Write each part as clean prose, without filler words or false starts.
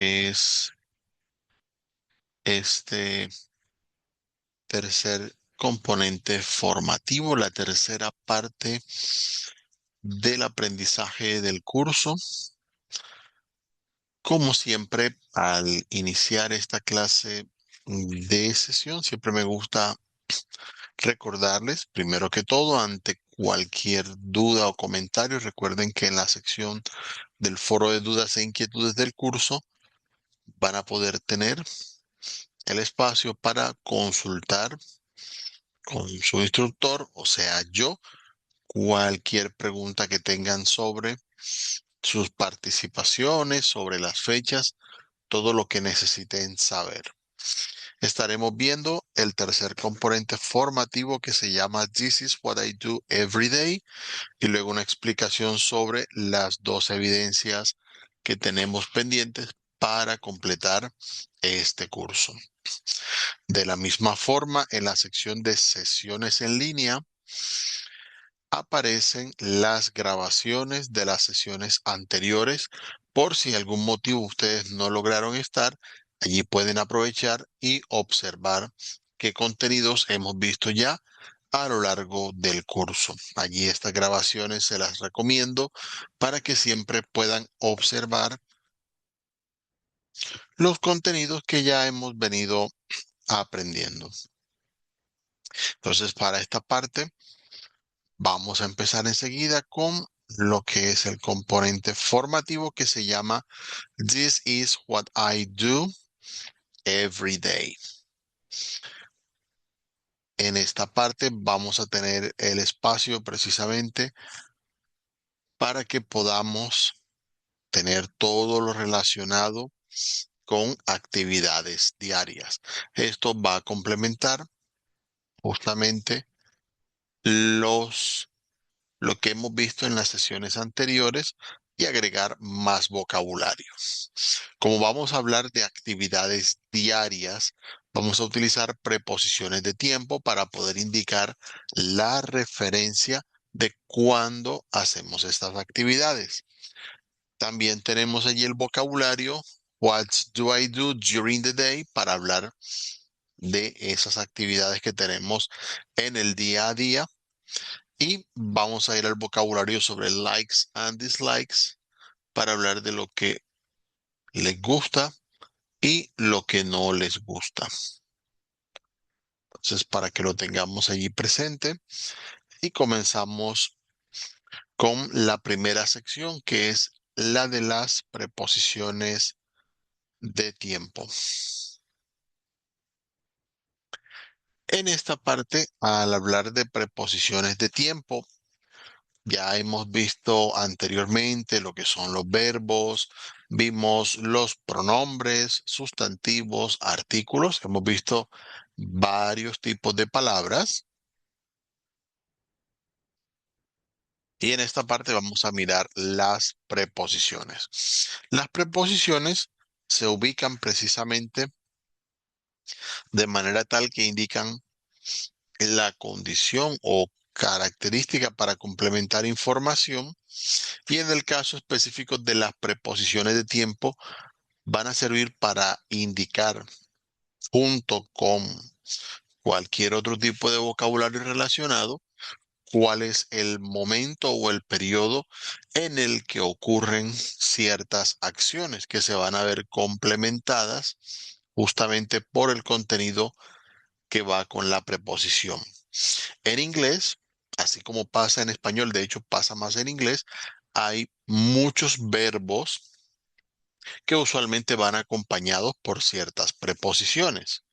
es este tercer componente formativo, la tercera parte del aprendizaje del curso. Como siempre, al iniciar esta clase de sesión, siempre me gusta recordarles, primero que todo, ante cualquier duda o comentario, recuerden que en la sección del foro de dudas e inquietudes del curso van a poder tener el espacio para consultar con su instructor, o sea, yo, cualquier pregunta que tengan sobre sus participaciones, sobre las fechas, todo lo que necesiten saber. Estaremos viendo el tercer componente formativo que se llama This is what I do every day y luego una explicación sobre las dos evidencias que tenemos pendientes para completar este curso. De la misma forma, en la sección de sesiones en línea aparecen las grabaciones de las sesiones anteriores. Por si algún motivo ustedes no lograron estar, allí pueden aprovechar y observar qué contenidos hemos visto ya a lo largo del curso. Allí estas grabaciones se las recomiendo para que siempre puedan observar los contenidos que ya hemos venido aprendiendo. Entonces, para esta parte, vamos a empezar enseguida con lo que es el componente formativo que se llama This is what I do every day. En esta parte vamos a tener el espacio precisamente para que podamos tener todo lo relacionado con actividades diarias. Esto va a complementar justamente los lo que hemos visto en las sesiones anteriores y agregar más vocabulario. Como vamos a hablar de actividades diarias, vamos a utilizar preposiciones de tiempo para poder indicar la referencia de cuándo hacemos estas actividades. También tenemos allí el vocabulario What do I do during the day para hablar de esas actividades que tenemos en el día a día. Y vamos a ir al vocabulario sobre likes and dislikes para hablar de lo que les gusta y lo que no les gusta. Entonces, para que lo tengamos allí presente y comenzamos con la primera sección, que es la de las preposiciones de tiempo. En esta parte, al hablar de preposiciones de tiempo, ya hemos visto anteriormente lo que son los verbos, vimos los pronombres, sustantivos, artículos, hemos visto varios tipos de palabras y en esta parte vamos a mirar las preposiciones. Las preposiciones se ubican precisamente de manera tal que indican la condición o característica para complementar información. Y en el caso específico de las preposiciones de tiempo, van a servir para indicar, junto con cualquier otro tipo de vocabulario relacionado, cuál es el momento o el periodo en el que ocurren ciertas acciones que se van a ver complementadas justamente por el contenido que va con la preposición. En inglés, así como pasa en español, de hecho pasa más en inglés, hay muchos verbos que usualmente van acompañados por ciertas preposiciones.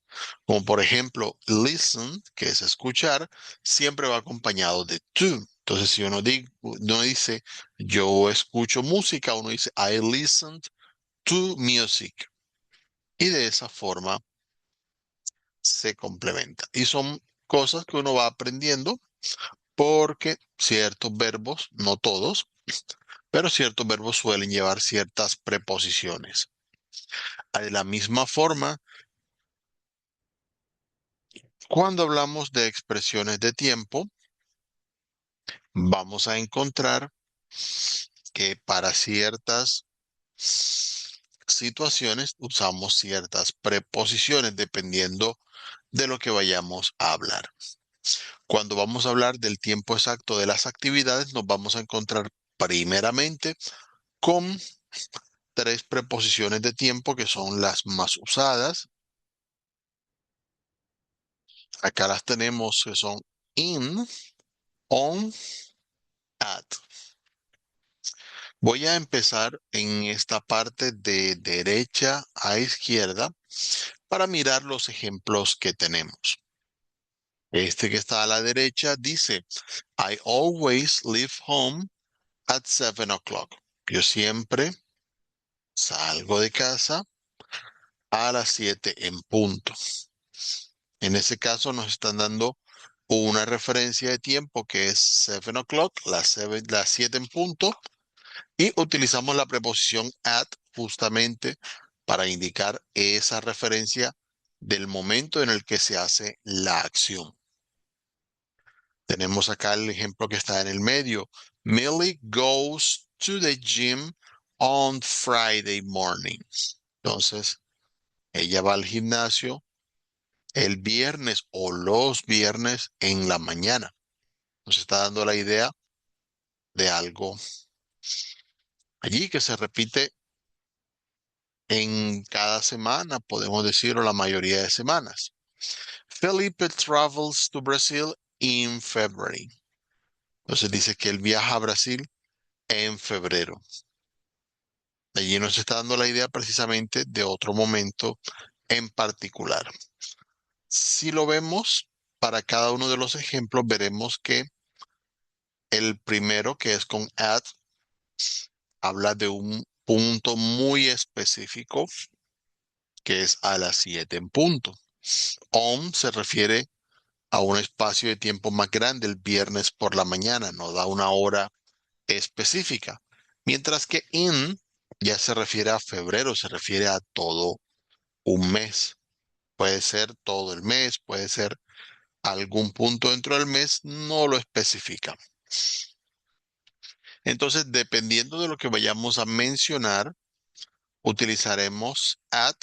Como por ejemplo, listen, que es escuchar, siempre va acompañado de to. Entonces, si uno dice yo escucho música, uno dice I listened to music. Y de esa forma se complementa. Y son cosas que uno va aprendiendo porque ciertos verbos, no todos, pero ciertos verbos suelen llevar ciertas preposiciones. De la misma forma, cuando hablamos de expresiones de tiempo, vamos a encontrar que para ciertas situaciones usamos ciertas preposiciones dependiendo de lo que vayamos a hablar. Cuando vamos a hablar del tiempo exacto de las actividades, nos vamos a encontrar primeramente con tres preposiciones de tiempo que son las más usadas. Acá las tenemos que son in, on, at. Voy a empezar en esta parte de derecha a izquierda para mirar los ejemplos que tenemos. Este que está a la derecha dice, I always leave home at 7 o'clock. Yo siempre salgo de casa a las 7 en punto. En ese caso nos están dando una referencia de tiempo que es 7 o'clock, las 7 en punto, y utilizamos la preposición at justamente para indicar esa referencia del momento en el que se hace la acción. Tenemos acá el ejemplo que está en el medio. Millie goes to the gym on Friday morning. Entonces, ella va al gimnasio el viernes o los viernes en la mañana. Nos está dando la idea de algo allí que se repite en cada semana, podemos decirlo la mayoría de semanas. Felipe travels to Brazil in February. Entonces dice que él viaja a Brasil en febrero. Allí nos está dando la idea precisamente de otro momento en particular. Si lo vemos para cada uno de los ejemplos, veremos que el primero, que es con at, habla de un punto muy específico, que es a las 7 en punto. On se refiere a un espacio de tiempo más grande el viernes por la mañana, no da una hora específica. Mientras que in ya se refiere a febrero, se refiere a todo un mes. Puede ser todo el mes, puede ser algún punto dentro del mes, no lo especifica. Entonces, dependiendo de lo que vayamos a mencionar, utilizaremos at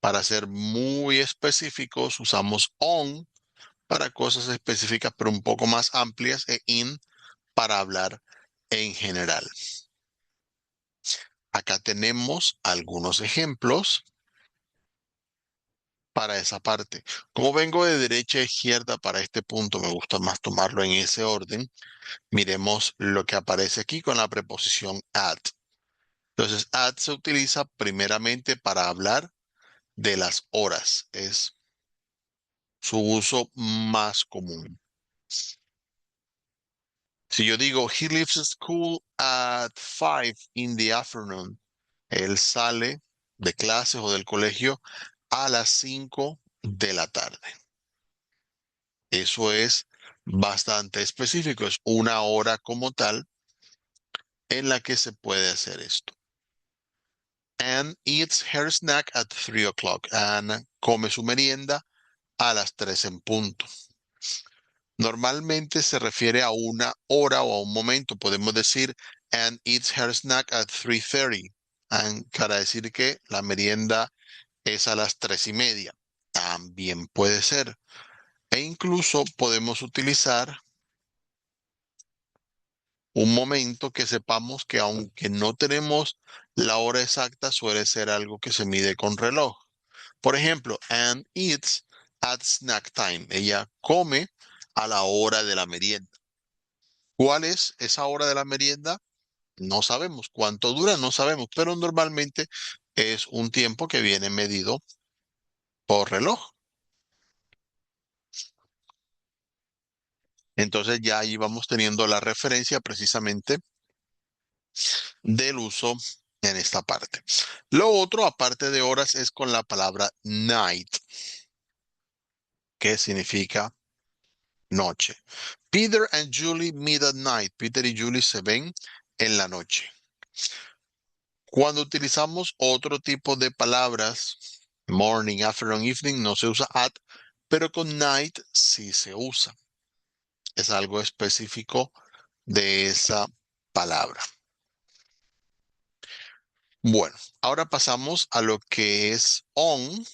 para ser muy específicos, usamos on para cosas específicas pero un poco más amplias e in para hablar en general. Acá tenemos algunos ejemplos para esa parte. Como vengo de derecha a izquierda para este punto, me gusta más tomarlo en ese orden. Miremos lo que aparece aquí con la preposición at. Entonces, at se utiliza primeramente para hablar de las horas. Es su uso más común. Si yo digo, he leaves school at 5 in the afternoon, él sale de clases o del colegio a las 5 de la tarde. Eso es bastante específico, es una hora como tal en la que se puede hacer esto. Anne eats her snack at 3 o'clock. Anne come su merienda a las 3 en punto. Normalmente se refiere a una hora o a un momento. Podemos decir, Anne eats her snack at 3:30. Para decir que la merienda es a las 3:30. También puede ser. E incluso podemos utilizar un momento que sepamos que aunque no tenemos la hora exacta, suele ser algo que se mide con reloj. Por ejemplo, Anne eats at snack time. Ella come a la hora de la merienda. ¿Cuál es esa hora de la merienda? No sabemos. ¿Cuánto dura? No sabemos, pero normalmente es un tiempo que viene medido por reloj. Entonces ya ahí vamos teniendo la referencia precisamente del uso en esta parte. Lo otro, aparte de horas, es con la palabra night, que significa noche. Peter and Julie meet at night. Peter y Julie se ven en la noche. Cuando utilizamos otro tipo de palabras, morning, afternoon, evening, no se usa at, pero con night sí se usa. Es algo específico de esa palabra. Bueno, ahora pasamos a lo que es on.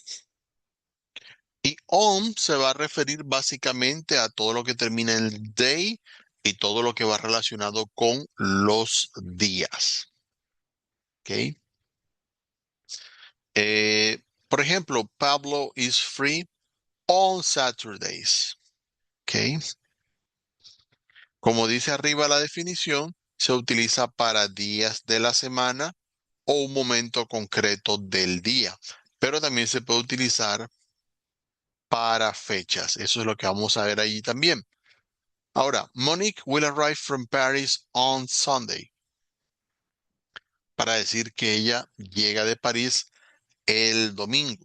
Y on se va a referir básicamente a todo lo que termina en day y todo lo que va relacionado con los días. ¿Ok? Por ejemplo, Pablo is free on Saturdays. ¿Ok? Como dice arriba la definición, se utiliza para días de la semana o un momento concreto del día, pero también se puede utilizar para fechas. Eso es lo que vamos a ver allí también. Ahora, Monique will arrive from Paris on Sunday, para decir que ella llega de París el domingo.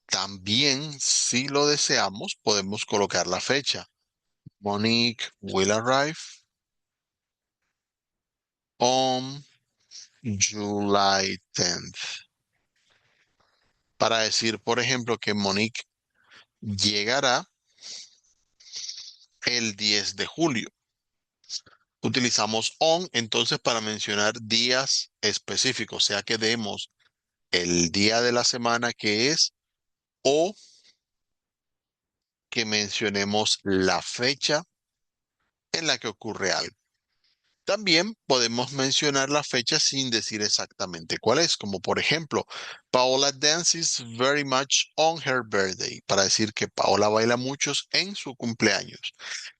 También, si lo deseamos, podemos colocar la fecha. Monique will arrive on July 10th. Para decir, por ejemplo, que Monique llegará el 10 de julio. Utilizamos on entonces para mencionar días específicos, sea que demos el día de la semana que es o que mencionemos la fecha en la que ocurre algo. También podemos mencionar la fecha sin decir exactamente cuál es, como por ejemplo, Paola dances very much on her birthday, para decir que Paola baila muchos en su cumpleaños.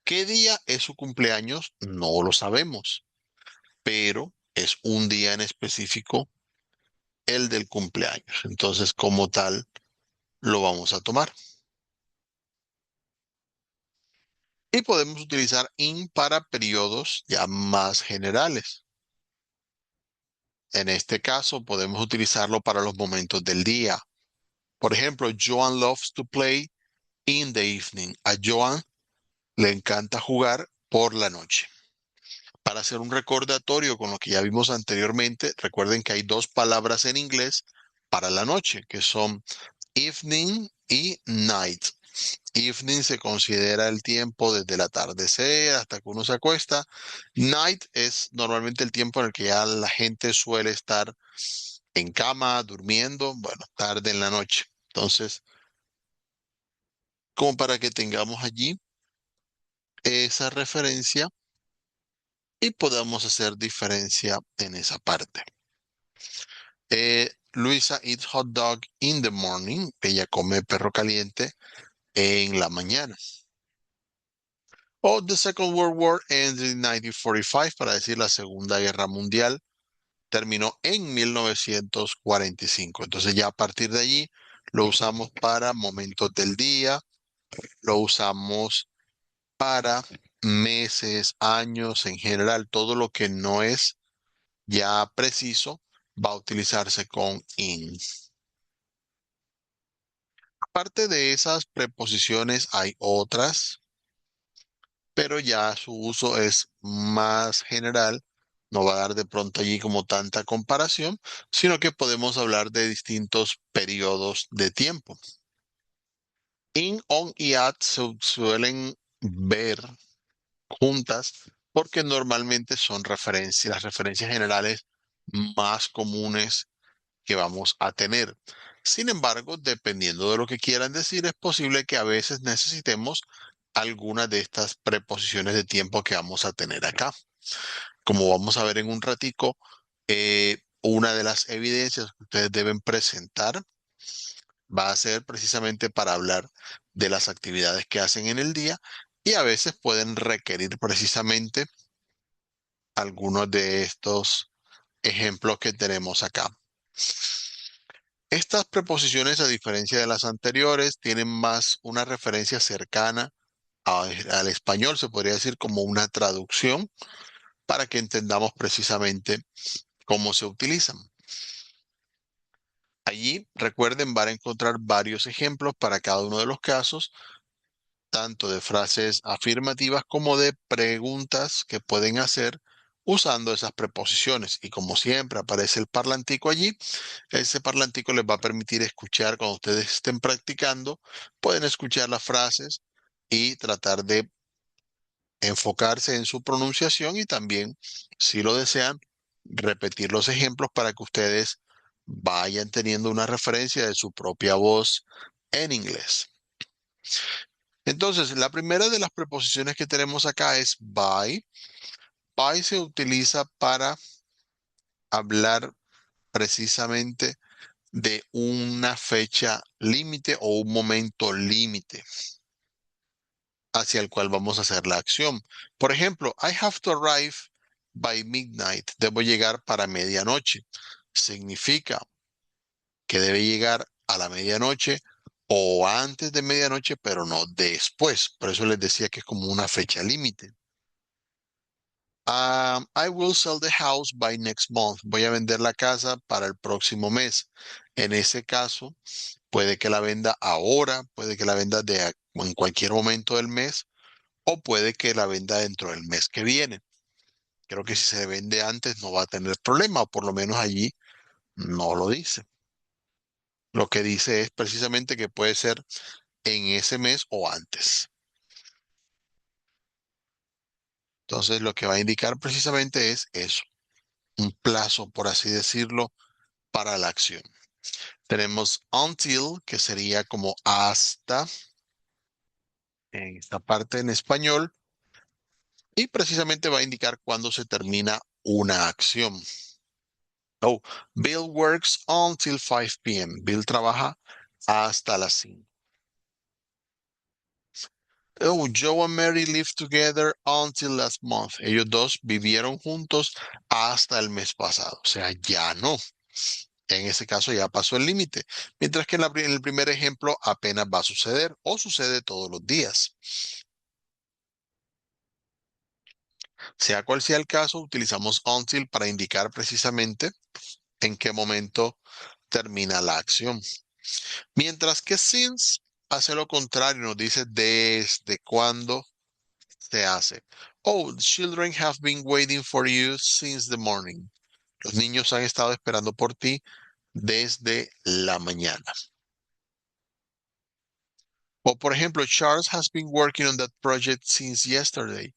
¿Qué día es su cumpleaños? No lo sabemos, pero es un día en específico, el del cumpleaños. Entonces, como tal, lo vamos a tomar. Y podemos utilizar in para periodos ya más generales. En este caso, podemos utilizarlo para los momentos del día. Por ejemplo, Joan loves to play in the evening. A Joan le encanta jugar por la noche. Para hacer un recordatorio con lo que ya vimos anteriormente, recuerden que hay dos palabras en inglés para la noche, que son evening y night. Evening se considera el tiempo desde el atardecer hasta que uno se acuesta. Night es normalmente el tiempo en el que ya la gente suele estar en cama, durmiendo, bueno, tarde en la noche. Entonces, como para que tengamos allí esa referencia y podamos hacer diferencia en esa parte. Luisa eats hot dog in the morning. Ella come perro caliente en la mañana. O the Second World War ended in 1945, para decir la Segunda Guerra Mundial terminó en 1945. Entonces ya a partir de allí lo usamos para momentos del día, lo usamos para meses, años, en general, todo lo que no es ya preciso va a utilizarse con in. Aparte de esas preposiciones hay otras, pero ya su uso es más general. No va a dar de pronto allí como tanta comparación, sino que podemos hablar de distintos periodos de tiempo. In, on y at se suelen ver juntas porque normalmente son referencias, las referencias generales más comunes que vamos a tener. Sin embargo, dependiendo de lo que quieran decir, es posible que a veces necesitemos alguna de estas preposiciones de tiempo que vamos a tener acá. Como vamos a ver en un ratico, una de las evidencias que ustedes deben presentar va a ser precisamente para hablar de las actividades que hacen en el día y a veces pueden requerir precisamente algunos de estos ejemplos que tenemos acá. Estas preposiciones, a diferencia de las anteriores, tienen más una referencia cercana al español, se podría decir como una traducción, para que entendamos precisamente cómo se utilizan. Allí, recuerden, van a encontrar varios ejemplos para cada uno de los casos, tanto de frases afirmativas como de preguntas que pueden hacer usando esas preposiciones. Y como siempre aparece el parlantico allí, ese parlantico les va a permitir escuchar cuando ustedes estén practicando, pueden escuchar las frases y tratar de enfocarse en su pronunciación y también, si lo desean, repetir los ejemplos para que ustedes vayan teniendo una referencia de su propia voz en inglés. Entonces, la primera de las preposiciones que tenemos acá es by. By se utiliza para hablar precisamente de una fecha límite o un momento límite hacia el cual vamos a hacer la acción. Por ejemplo, I have to arrive by midnight. Debo llegar para medianoche. Significa que debe llegar a la medianoche o antes de medianoche, pero no después. Por eso les decía que es como una fecha límite. I will sell the house by next month. Voy a vender la casa para el próximo mes. En ese caso, puede que la venda ahora, puede que la venda en cualquier momento del mes o puede que la venda dentro del mes que viene. Creo que si se vende antes no va a tener problema, o por lo menos allí no lo dice. Lo que dice es precisamente que puede ser en ese mes o antes. Entonces, lo que va a indicar precisamente es eso, un plazo, por así decirlo, para la acción. Tenemos until, que sería como hasta en esta parte en español, y precisamente va a indicar cuándo se termina una acción. Oh, Bill works until 5 p.m. Bill trabaja hasta las 5. Oh, Joe and Mary lived together until last month. Ellos dos vivieron juntos hasta el mes pasado. O sea, ya no. En ese caso ya pasó el límite. Mientras que en el primer ejemplo apenas va a suceder o sucede todos los días. Sea cual sea el caso, utilizamos until para indicar precisamente en qué momento termina la acción. Mientras que since hace lo contrario, nos dice desde cuándo se hace. Oh, the children have been waiting for you since the morning. Los niños han estado esperando por ti desde la mañana. O por ejemplo, Charles has been working on that project since yesterday.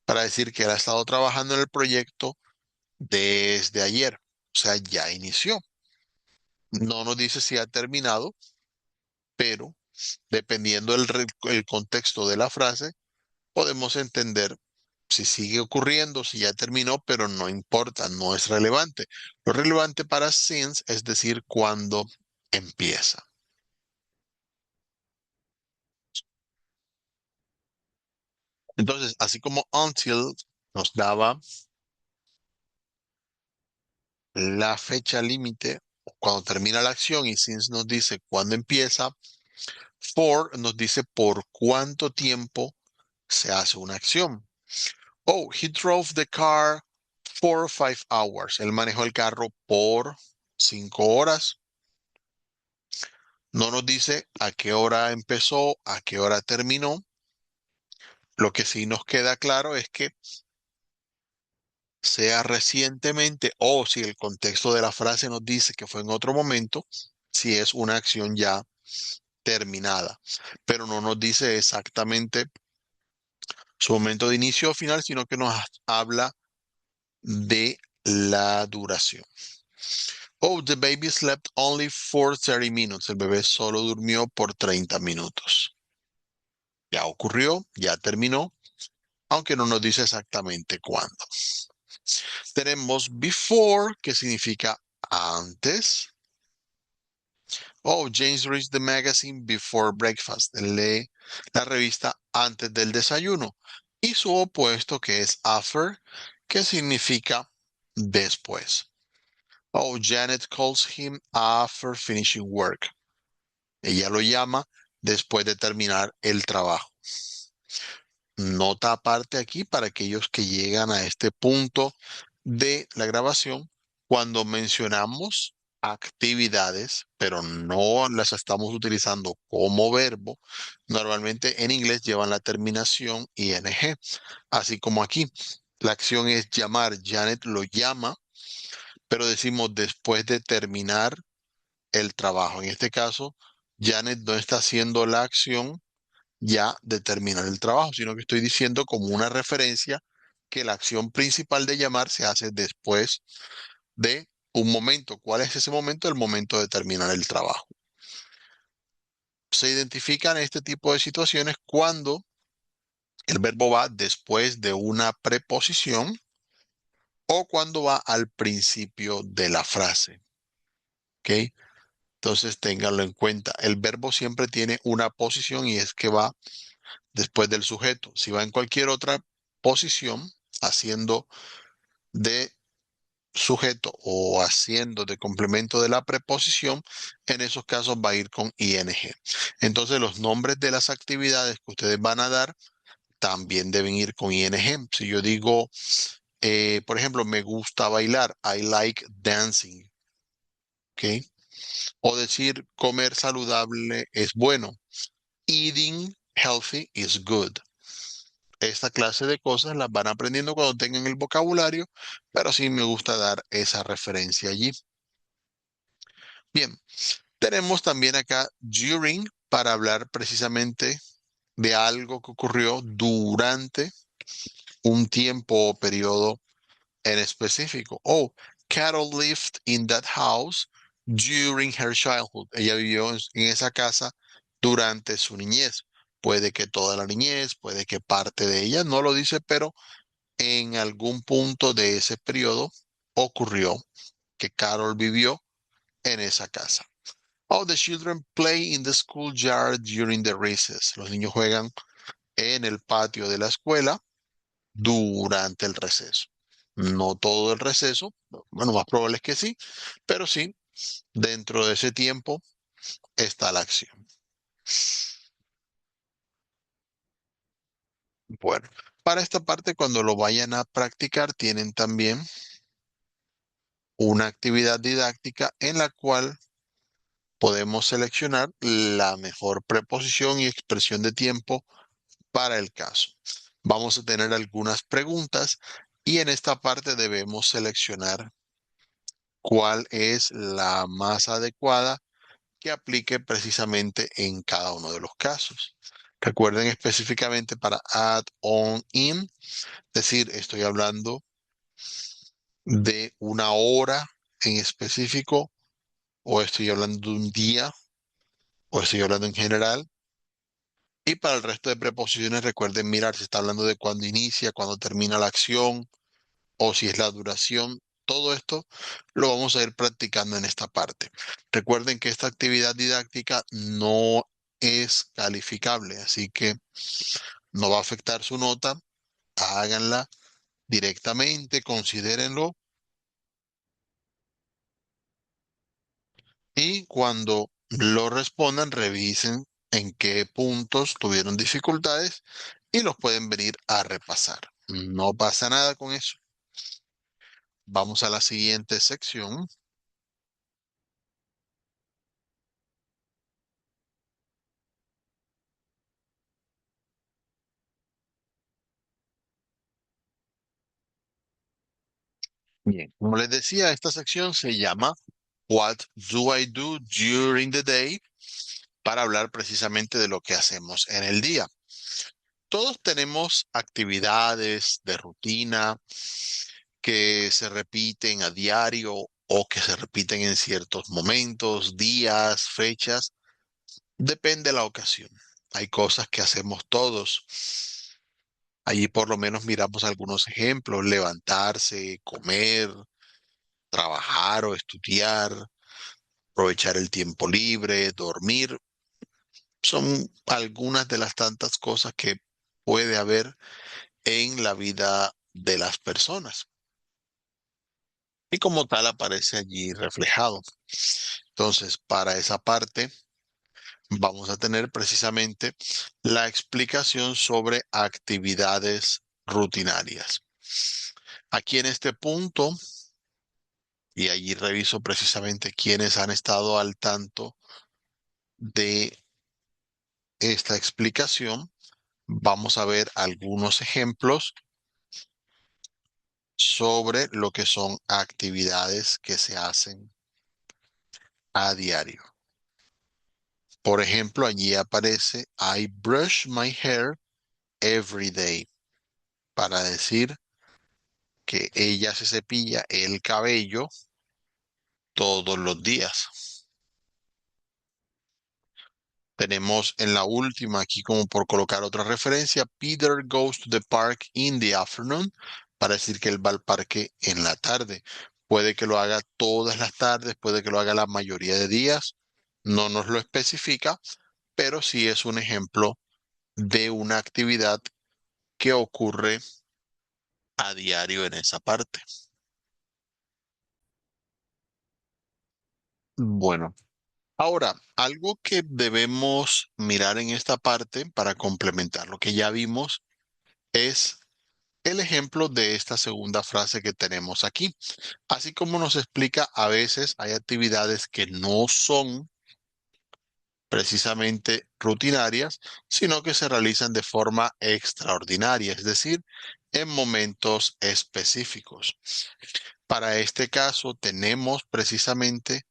Para decir que él ha estado trabajando en el proyecto desde ayer. O sea, ya inició. No nos dice si ha terminado, pero dependiendo el contexto de la frase, podemos entender si sigue ocurriendo, si ya terminó, pero no importa, no es relevante. Lo relevante para since es decir cuándo empieza. Entonces, así como until nos daba la fecha límite cuando termina la acción y since nos dice cuándo empieza, for nos dice por cuánto tiempo se hace una acción. Oh, he drove the car for 5 hours. Él manejó el carro por 5 horas. No nos dice a qué hora empezó, a qué hora terminó. Lo que sí nos queda claro es que sea recientemente o si el contexto de la frase nos dice que fue en otro momento, si es una acción ya terminada, pero no nos dice exactamente su momento de inicio o final, sino que nos habla de la duración. Oh, the baby slept only for 30 minutes. El bebé solo durmió por 30 minutos. Ya ocurrió, ya terminó, aunque no nos dice exactamente cuándo. Tenemos before, que significa antes. Oh, James reads the magazine before breakfast. Él lee la revista antes del desayuno. Y su opuesto, que es after, que significa después. Oh, Janet calls him after finishing work. Ella lo llama después de terminar el trabajo. Nota aparte aquí para aquellos que llegan a este punto de la grabación, cuando mencionamos actividades, pero no las estamos utilizando como verbo, normalmente en inglés llevan la terminación ing, así como aquí. La acción es llamar, Janet lo llama, pero decimos después de terminar el trabajo. En este caso, Janet no está haciendo la acción ya de terminar el trabajo, sino que estoy diciendo como una referencia que la acción principal de llamar se hace después de un momento. ¿Cuál es ese momento? El momento de terminar el trabajo. Se identifican este tipo de situaciones cuando el verbo va después de una preposición o cuando va al principio de la frase. ¿Ok? Entonces ténganlo en cuenta. El verbo siempre tiene una posición y es que va después del sujeto. Si va en cualquier otra posición, haciendo de sujeto o haciendo de complemento de la preposición, en esos casos va a ir con ing. Entonces los nombres de las actividades que ustedes van a dar también deben ir con ing. Si yo digo, por ejemplo, me gusta bailar, I like dancing, ¿ok? O decir, comer saludable es bueno, eating healthy is good. Esta clase de cosas las van aprendiendo cuando tengan el vocabulario, pero sí me gusta dar esa referencia allí. Bien, tenemos también acá during para hablar precisamente de algo que ocurrió durante un tiempo o periodo en específico. Oh, Carol lived in that house during her childhood. Ella vivió en esa casa durante su niñez. Puede que toda la niñez, puede que parte de ella, no lo dice, pero en algún punto de ese periodo ocurrió que Carol vivió en esa casa. Oh, the children play in the schoolyard during the recess. Los niños juegan en el patio de la escuela durante el receso. No todo el receso, bueno, más probable es que sí, pero sí, dentro de ese tiempo está la acción. Bueno, para esta parte, cuando lo vayan a practicar, tienen también una actividad didáctica en la cual podemos seleccionar la mejor preposición y expresión de tiempo para el caso. Vamos a tener algunas preguntas y en esta parte debemos seleccionar cuál es la más adecuada que aplique precisamente en cada uno de los casos. Recuerden específicamente para add on in, es decir, estoy hablando de una hora en específico o estoy hablando de un día o estoy hablando en general. Y para el resto de preposiciones, recuerden mirar si está hablando de cuándo inicia, cuándo termina la acción o si es la duración. Todo esto lo vamos a ir practicando en esta parte. Recuerden que esta actividad didáctica no es calificable, así que no va a afectar su nota. Háganla directamente, considérenlo y cuando lo respondan, revisen en qué puntos tuvieron dificultades y los pueden venir a repasar. No pasa nada con eso. Vamos a la siguiente sección. Bien, como les decía, esta sección se llama What do I do during the day? Para hablar precisamente de lo que hacemos en el día. Todos tenemos actividades de rutina que se repiten a diario o que se repiten en ciertos momentos, días, fechas. Depende de la ocasión. Hay cosas que hacemos todos. Allí por lo menos miramos algunos ejemplos, levantarse, comer, trabajar o estudiar, aprovechar el tiempo libre, dormir. Son algunas de las tantas cosas que puede haber en la vida de las personas. Y como tal aparece allí reflejado. Entonces, para esa parte, vamos a tener precisamente la explicación sobre actividades rutinarias. Aquí en este punto, y allí reviso precisamente quiénes han estado al tanto de esta explicación, vamos a ver algunos ejemplos sobre lo que son actividades que se hacen a diario. Por ejemplo, allí aparece I brush my hair every day para decir que ella se cepilla el cabello todos los días. Tenemos en la última aquí como por colocar otra referencia, Peter goes to the park in the afternoon, para decir que él va al parque en la tarde. Puede que lo haga todas las tardes, puede que lo haga la mayoría de días, no nos lo especifica, pero sí es un ejemplo de una actividad que ocurre a diario en esa parte. Bueno, ahora, algo que debemos mirar en esta parte para complementar lo que ya vimos es el ejemplo de esta segunda frase que tenemos aquí. Así como nos explica, a veces hay actividades que no son precisamente rutinarias, sino que se realizan de forma extraordinaria, es decir, en momentos específicos. Para este caso tenemos precisamente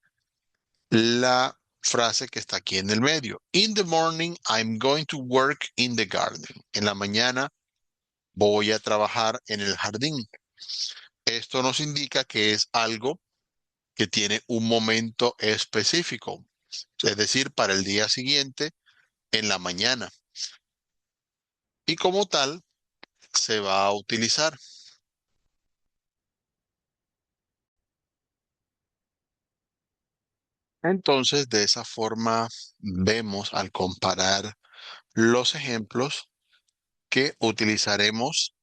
la frase que está aquí en el medio. In the morning, I'm going to work in the garden. En la mañana voy a trabajar en el jardín. Esto nos indica que es algo que tiene un momento específico, es decir, para el día siguiente en la mañana. Y como tal, se va a utilizar. Entonces, de esa forma, vemos al comparar los ejemplos que utilizaremos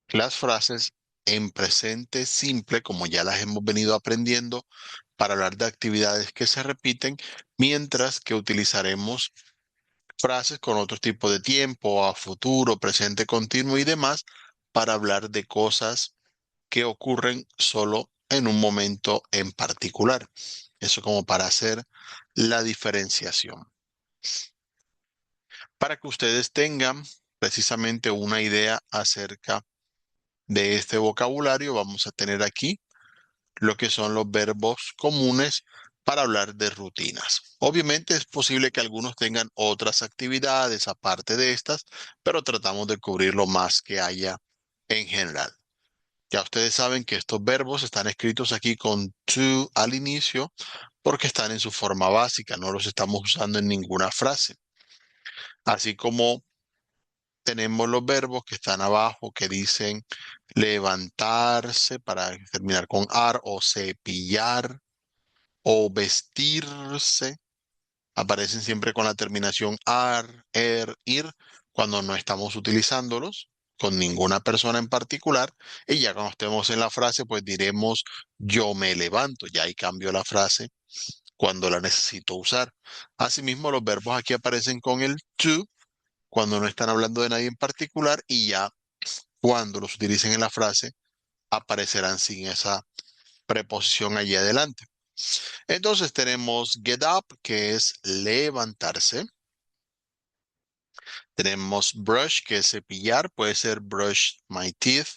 las frases en presente simple, como ya las hemos venido aprendiendo, para hablar de actividades que se repiten, mientras que utilizaremos frases con otro tipo de tiempo, a futuro, presente continuo y demás, para hablar de cosas que ocurren solo en un momento en particular. Eso como para hacer la diferenciación. Para que ustedes tengan precisamente una idea acerca de este vocabulario, vamos a tener aquí lo que son los verbos comunes para hablar de rutinas. Obviamente es posible que algunos tengan otras actividades aparte de estas, pero tratamos de cubrir lo más que haya en general. Ya ustedes saben que estos verbos están escritos aquí con to al inicio porque están en su forma básica, no los estamos usando en ninguna frase. Así como tenemos los verbos que están abajo que dicen levantarse para terminar con ar o cepillar o vestirse. Aparecen siempre con la terminación ar, ir, cuando no estamos utilizándolos con ninguna persona en particular. Y ya cuando estemos en la frase, pues diremos yo me levanto. Ya ahí cambio la frase cuando la necesito usar. Asimismo, los verbos aquí aparecen con el to cuando no están hablando de nadie en particular y ya cuando los utilicen en la frase aparecerán sin esa preposición allí adelante. Entonces tenemos get up, que es levantarse. Tenemos brush, que es cepillar. Puede ser brush my teeth,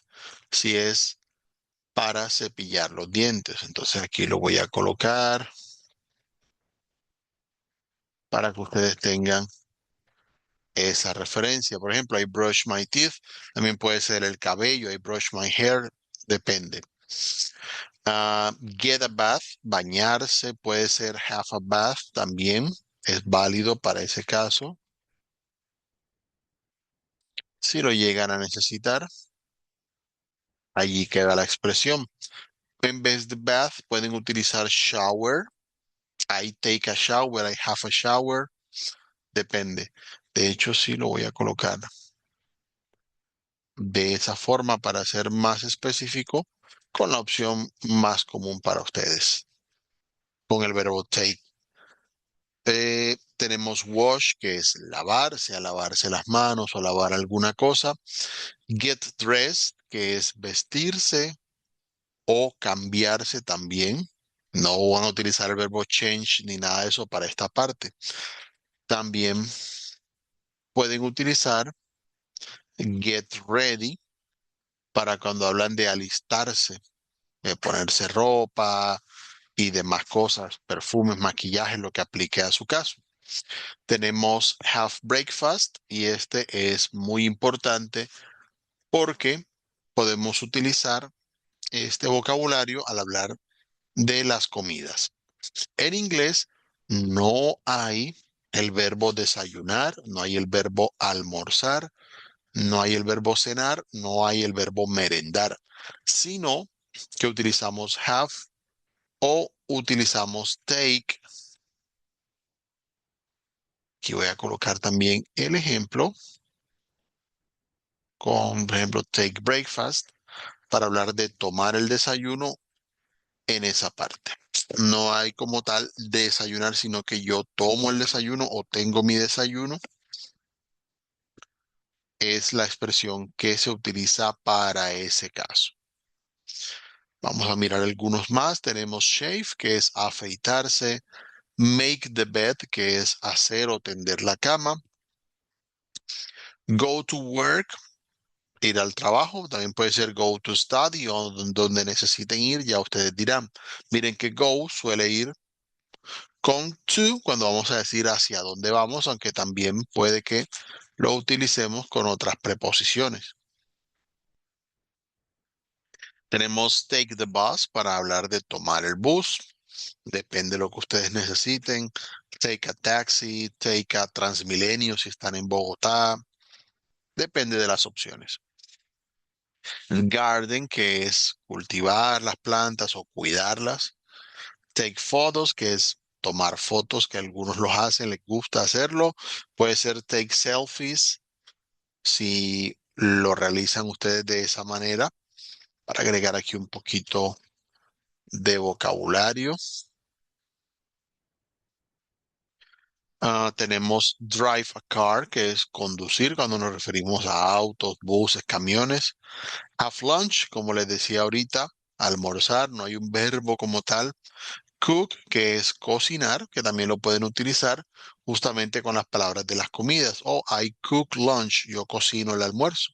si es para cepillar los dientes. Entonces aquí lo voy a colocar para que ustedes tengan esa referencia. Por ejemplo, hay brush my teeth. También puede ser el cabello. Hay brush my hair. Depende. Get a bath, bañarse. Puede ser have a bath también. Es válido para ese caso. Si lo llegan a necesitar, allí queda la expresión. En vez de bath, pueden utilizar shower. I take a shower, I have a shower. Depende. De hecho, sí lo voy a colocar de esa forma para ser más específico con la opción más común para ustedes, con el verbo take. Tenemos wash, que es lavarse, a lavarse las manos o lavar alguna cosa. Get dressed, que es vestirse o cambiarse también. No van a utilizar el verbo change ni nada de eso para esta parte. También pueden utilizar get ready para cuando hablan de alistarse, de ponerse ropa y demás cosas, perfumes, maquillaje, lo que aplique a su caso. Tenemos have breakfast y este es muy importante porque podemos utilizar este vocabulario al hablar de las comidas. En inglés no hay el verbo desayunar, no hay el verbo almorzar, no hay el verbo cenar, no hay el verbo merendar, sino que utilizamos have o utilizamos take. Aquí voy a colocar también el ejemplo con, por ejemplo, take breakfast para hablar de tomar el desayuno en esa parte. No hay como tal desayunar, sino que yo tomo el desayuno o tengo mi desayuno. Es la expresión que se utiliza para ese caso. Vamos a mirar algunos más. Tenemos shave, que es afeitarse. Make the bed, que es hacer o tender la cama. Go to work, ir al trabajo. También puede ser go to study o donde necesiten ir. Ya ustedes dirán. Miren que go suele ir con to cuando vamos a decir hacia dónde vamos, aunque también puede que lo utilicemos con otras preposiciones. Tenemos take the bus para hablar de tomar el bus. Depende de lo que ustedes necesiten. Take a taxi, take a Transmilenio si están en Bogotá. Depende de las opciones. Garden, que es cultivar las plantas o cuidarlas. Take photos, que es tomar fotos, que algunos los hacen, les gusta hacerlo. Puede ser take selfies, si lo realizan ustedes de esa manera, para agregar aquí un poquito de vocabulario. Tenemos drive a car, que es conducir cuando nos referimos a autos, buses, camiones. Have lunch, como les decía ahorita, almorzar, no hay un verbo como tal. Cook, que es cocinar, que también lo pueden utilizar justamente con las palabras de las comidas. O I cook lunch, yo cocino el almuerzo.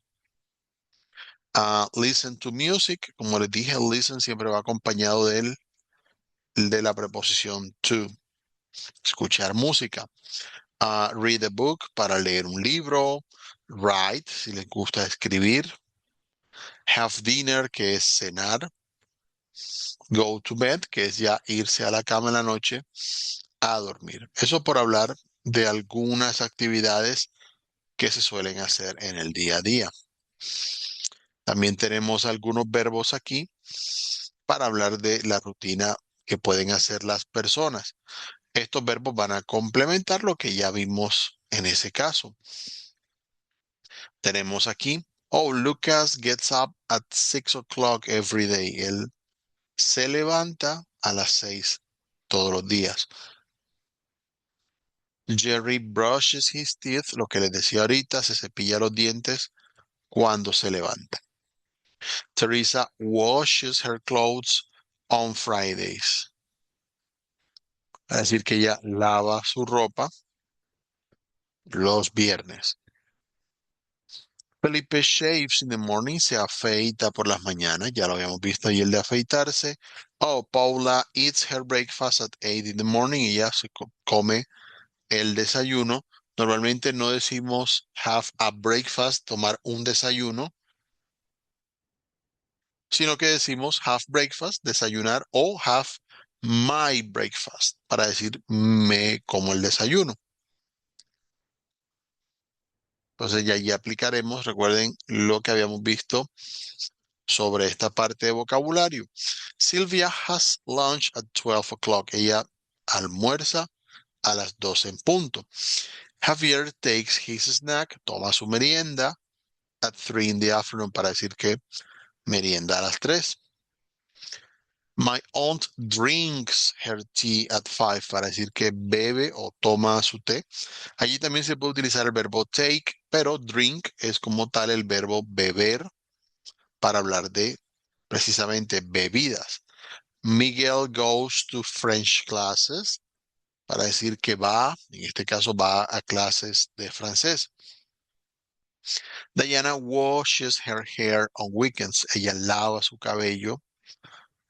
Listen to music, como les dije, listen siempre va acompañado de la preposición to, escuchar música. Read a book para leer un libro. Write, si les gusta escribir. Have dinner, que es cenar. Go to bed, que es ya irse a la cama en la noche a dormir. Eso por hablar de algunas actividades que se suelen hacer en el día a día. También tenemos algunos verbos aquí para hablar de la rutina que pueden hacer las personas. Estos verbos van a complementar lo que ya vimos en ese caso. Tenemos aquí, oh, Lucas gets up at 6 o'clock every day. Él se levanta a las 6 todos los días. Jerry brushes his teeth, lo que les decía ahorita, se cepilla los dientes cuando se levanta. Teresa washes her clothes on Fridays. Es decir, que ella lava su ropa los viernes. Felipe shaves in the morning, se afeita por las mañanas, ya lo habíamos visto ahí el de afeitarse. Oh, Paula eats her breakfast at 8 in the morning, ella se come el desayuno. Normalmente no decimos have a breakfast, tomar un desayuno, sino que decimos have breakfast, desayunar, o have my breakfast, para decir me como el desayuno. Entonces ya aplicaremos, recuerden lo que habíamos visto sobre esta parte de vocabulario. Sylvia has lunch at 12 o'clock. Ella almuerza a las 12 en punto. Javier takes his snack, toma su merienda at 3 in the afternoon, para decir que merienda a las 3. My aunt drinks her tea at 5, para decir que bebe o toma su té. Allí también se puede utilizar el verbo take, pero drink es como tal el verbo beber para hablar de precisamente bebidas. Miguel goes to French classes, para decir que va, en este caso va a clases de francés. Diana washes her hair on weekends. Ella lava su cabello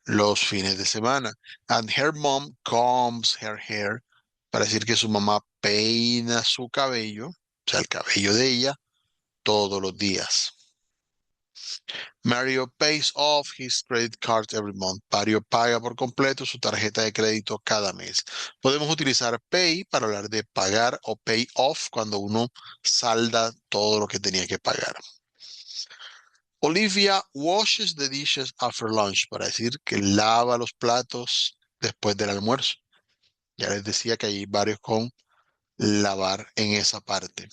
los fines de semana. And her mom combs her hair, para decir que su mamá peina su cabello, o sea, el cabello de ella, todos los días. Mario pays off his credit card every month. Mario paga por completo su tarjeta de crédito cada mes. Podemos utilizar pay para hablar de pagar o pay off cuando uno salda todo lo que tenía que pagar. Olivia washes the dishes after lunch, para decir que lava los platos después del almuerzo. Ya les decía que hay varios con lavar en esa parte.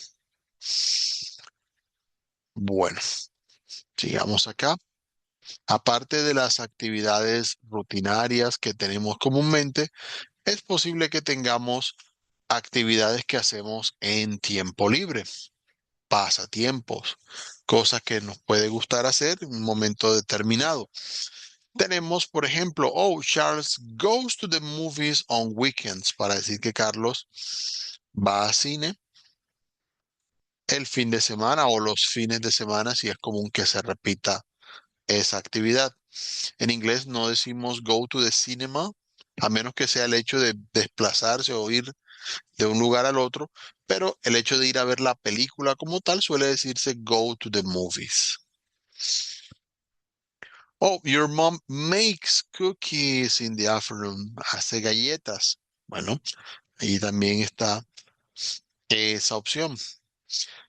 Bueno, sigamos acá. Aparte de las actividades rutinarias que tenemos comúnmente, es posible que tengamos actividades que hacemos en tiempo libre, pasatiempos, cosas que nos puede gustar hacer en un momento determinado. Tenemos, por ejemplo, oh, Charles goes to the movies on weekends, para decir que Carlos va a cine el fin de semana o los fines de semana, si es común que se repita esa actividad. En inglés no decimos go to the cinema, a menos que sea el hecho de desplazarse o ir de un lugar al otro, pero el hecho de ir a ver la película como tal suele decirse go to the movies. Oh, your mom makes cookies in the afternoon. Hace galletas. Bueno, ahí también está esa opción.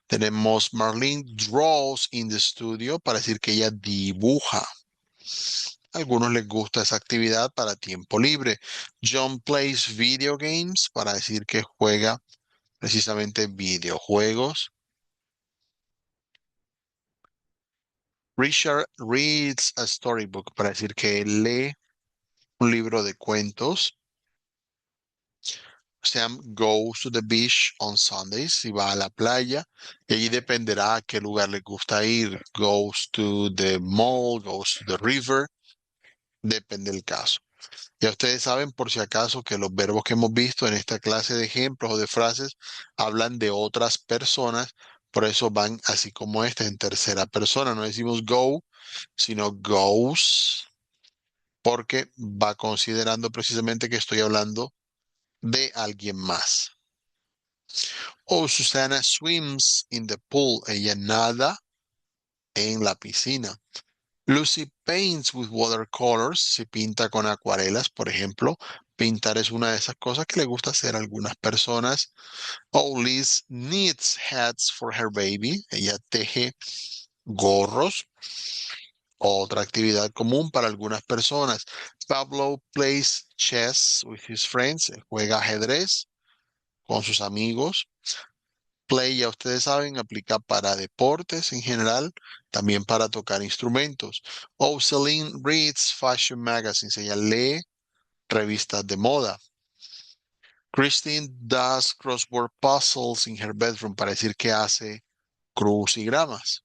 Tenemos Marlene draws in the studio, para decir que ella dibuja. A algunos les gusta esa actividad para tiempo libre. John plays video games, para decir que juega precisamente videojuegos. Richard reads a storybook, para decir que lee un libro de cuentos. Sam goes to the beach on Sundays, si va a la playa, y allí dependerá a qué lugar le gusta ir. Goes to the mall, goes to the river, depende del caso. Ya ustedes saben, por si acaso, que los verbos que hemos visto en esta clase de ejemplos o de frases hablan de otras personas, por eso van así como esta en tercera persona. No decimos go, sino goes, porque va considerando precisamente que estoy hablando de alguien más. Oh, Susana swims in the pool. Ella nada en la piscina. Lucy paints with watercolors. Si pinta con acuarelas, por ejemplo. Pintar es una de esas cosas que le gusta hacer a algunas personas. Oh, Liz knits hats for her baby. Ella teje gorros. Otra actividad común para algunas personas. Pablo plays chess with his friends. Juega ajedrez con sus amigos. Play, ya ustedes saben, aplica para deportes en general, también para tocar instrumentos. Oh, Celine reads fashion magazines. Ella lee revistas de moda. Christine does crossword puzzles in her bedroom, para decir que hace crucigramas.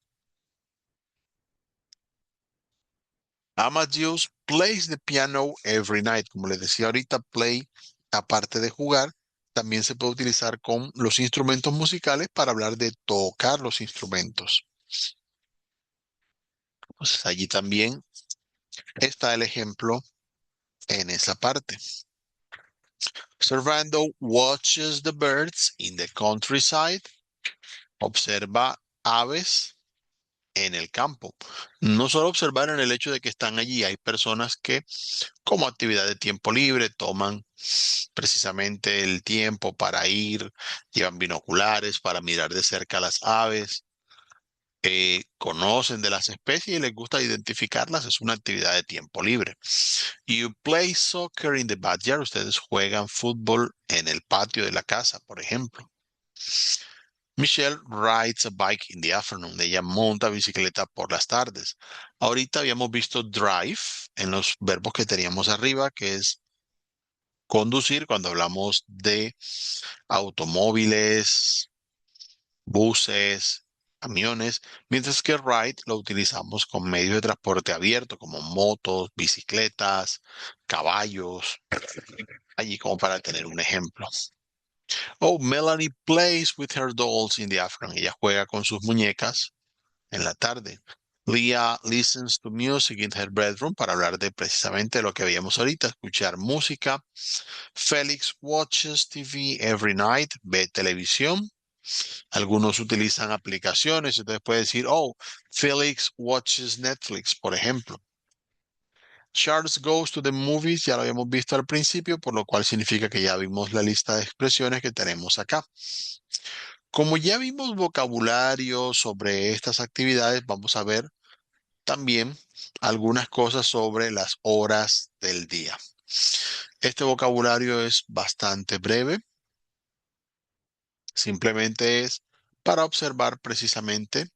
Amadeus plays the piano every night. Como les decía ahorita, play, aparte de jugar, también se puede utilizar con los instrumentos musicales para hablar de tocar los instrumentos. Entonces allí también está el ejemplo en esa parte. Servando watches the birds in the countryside. Observa aves en el campo. No solo observar en el hecho de que están allí, hay personas que como actividad de tiempo libre toman precisamente el tiempo para ir, llevan binoculares para mirar de cerca las aves, conocen de las especies y les gusta identificarlas, es una actividad de tiempo libre. You play soccer in the backyard, ustedes juegan fútbol en el patio de la casa, por ejemplo. Michelle rides a bike in the afternoon. Ella monta bicicleta por las tardes. Ahorita habíamos visto drive en los verbos que teníamos arriba, que es conducir cuando hablamos de automóviles, buses, camiones, mientras que ride lo utilizamos con medios de transporte abierto como motos, bicicletas, caballos, allí como para tener un ejemplo. Oh, Melanie plays with her dolls in the afternoon. Ella juega con sus muñecas en la tarde. Leah listens to music in her bedroom, para hablar de precisamente lo que veíamos ahorita, escuchar música. Felix watches TV every night, ve televisión. Algunos utilizan aplicaciones, entonces puede decir, oh, Felix watches Netflix, por ejemplo. Charles goes to the movies, ya lo habíamos visto al principio, por lo cual significa que ya vimos la lista de expresiones que tenemos acá. Como ya vimos vocabulario sobre estas actividades, vamos a ver también algunas cosas sobre las horas del día. Este vocabulario es bastante breve, simplemente es para observar precisamente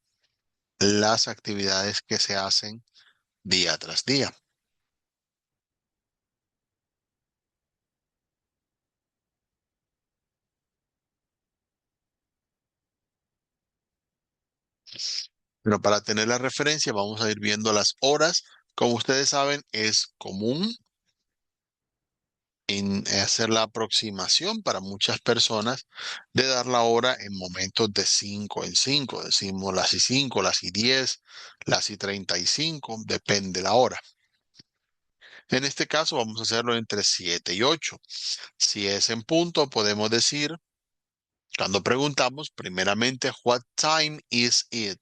las actividades que se hacen día tras día. Pero para tener la referencia, vamos a ir viendo las horas. Como ustedes saben, es común en hacer la aproximación para muchas personas de dar la hora en momentos de 5 en 5. Decimos las y 5, las y 10, las y 35, depende la hora. En este caso vamos a hacerlo entre 7 y 8. Si es en punto, podemos decir, cuando preguntamos, primeramente, what time is it?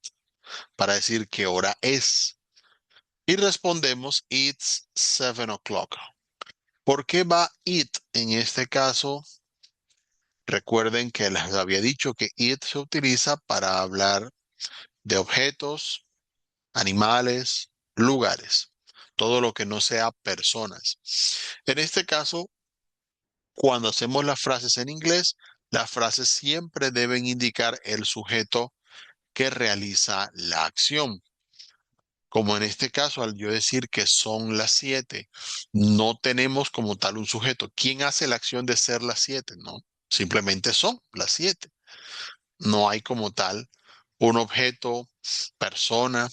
Para decir qué hora es. Y respondemos, it's 7 o'clock. ¿Por qué va it en este caso? Recuerden que les había dicho que it se utiliza para hablar de objetos, animales, lugares, todo lo que no sea personas. En este caso, cuando hacemos las frases en inglés, las frases siempre deben indicar el sujeto que realiza la acción. Como en este caso, al yo decir que son las 7, no tenemos como tal un sujeto. ¿Quién hace la acción de ser las 7? No, simplemente son las 7. No hay como tal un objeto, persona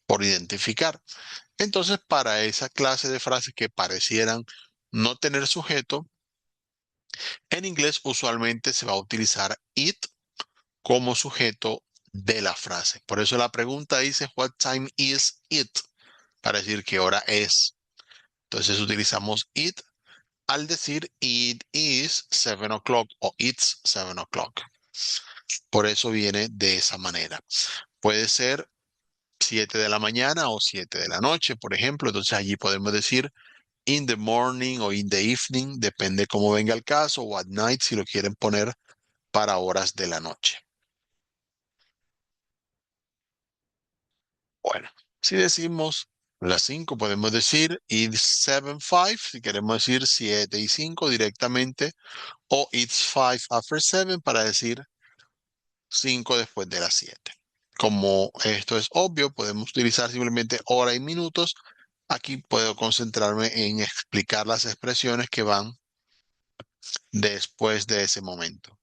por identificar. Entonces, para esa clase de frases que parecieran no tener sujeto, en inglés usualmente se va a utilizar it como sujeto de la frase. Por eso la pregunta dice, what time is it? Para decir qué hora es. Entonces utilizamos it al decir it is 7 o'clock o it's 7 o'clock. Por eso viene de esa manera. Puede ser 7 de la mañana o 7 de la noche, por ejemplo. Entonces allí podemos decir in the morning o in the evening, depende cómo venga el caso, o at night si lo quieren poner para horas de la noche. Bueno, si decimos las 5, podemos decir it's 7:05, si queremos decir 7 y 5 directamente, o it's 5 after 7 para decir 5 después de las 7. Como esto es obvio, podemos utilizar simplemente hora y minutos. Aquí puedo concentrarme en explicar las expresiones que van después de ese momento.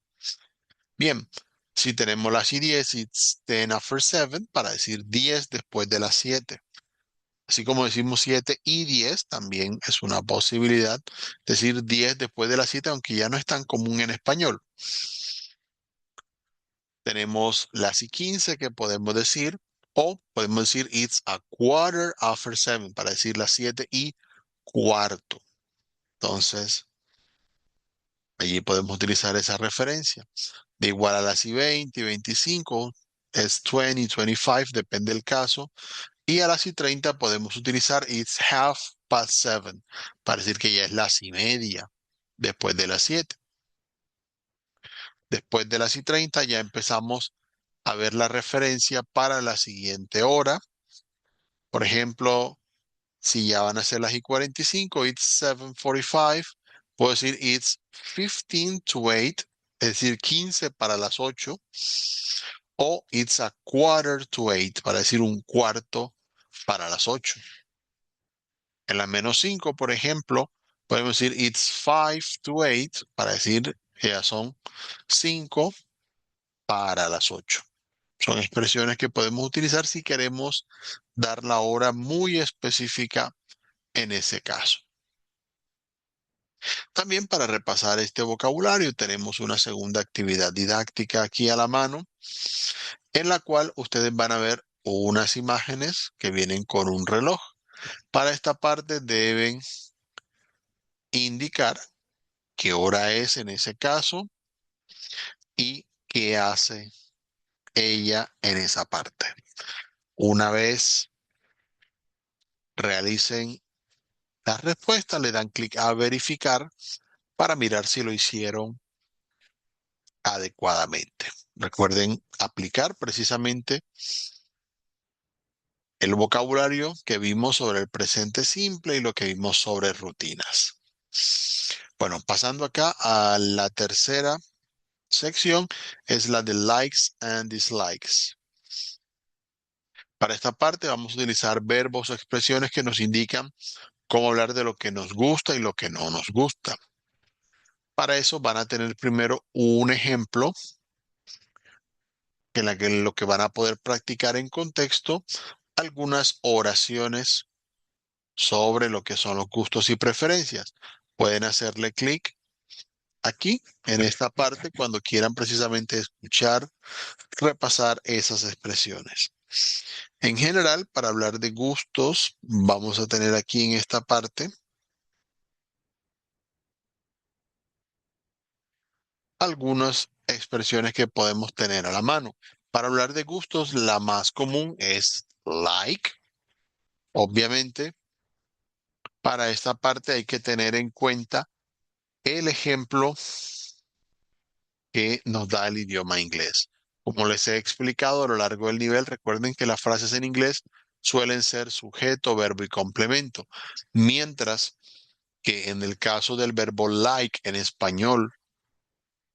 Bien, si tenemos las y 10, it's 10 after 7 para decir 10 después de las 7. Así como decimos 7 y 10, también es una posibilidad decir 10 después de las 7, aunque ya no es tan común en español. Tenemos las y 15 que podemos decir, o podemos decir it's a quarter after 7 para decir las 7 y cuarto. Entonces, allí podemos utilizar esa referencia. De igual a las y 20 y 25, es 20, 25, depende del caso. Y a las y 30 podemos utilizar it's half past 7 para decir que ya es las y media después de las 7. Después de las y 30 ya empezamos a ver la referencia para la siguiente hora. Por ejemplo, si ya van a ser las y 45, it's 7:45. Puedo decir it's 15 to 8, es decir, 15 para las 8. O it's a quarter to 8, para decir un cuarto para las 8. En la menos 5, por ejemplo, podemos decir it's 5 to 8, para decir que ya son 5 para las 8. Son expresiones que podemos utilizar si queremos dar la hora muy específica en ese caso. También para repasar este vocabulario tenemos una segunda actividad didáctica aquí a la mano, en la cual ustedes van a ver unas imágenes que vienen con un reloj. Para esta parte deben indicar qué hora es en ese caso y qué hace ella en esa parte. Una vez realicen la respuesta, le dan clic a verificar para mirar si lo hicieron adecuadamente. Recuerden aplicar precisamente el vocabulario que vimos sobre el presente simple y lo que vimos sobre rutinas. Bueno, pasando acá a la tercera sección, es la de likes and dislikes. Para esta parte vamos a utilizar verbos o expresiones que nos indican cómo hablar de lo que nos gusta y lo que no nos gusta. Para eso van a tener primero un ejemplo en la que lo que van a poder practicar en contexto, algunas oraciones sobre lo que son los gustos y preferencias. Pueden hacerle clic aquí, en esta parte, cuando quieran precisamente escuchar, repasar esas expresiones. En general, para hablar de gustos, vamos a tener aquí en esta parte algunas expresiones que podemos tener a la mano. Para hablar de gustos, la más común es like. Obviamente, para esta parte hay que tener en cuenta el ejemplo que nos da el idioma inglés. Como les he explicado a lo largo del nivel, recuerden que las frases en inglés suelen ser sujeto, verbo y complemento, mientras que en el caso del verbo like en español,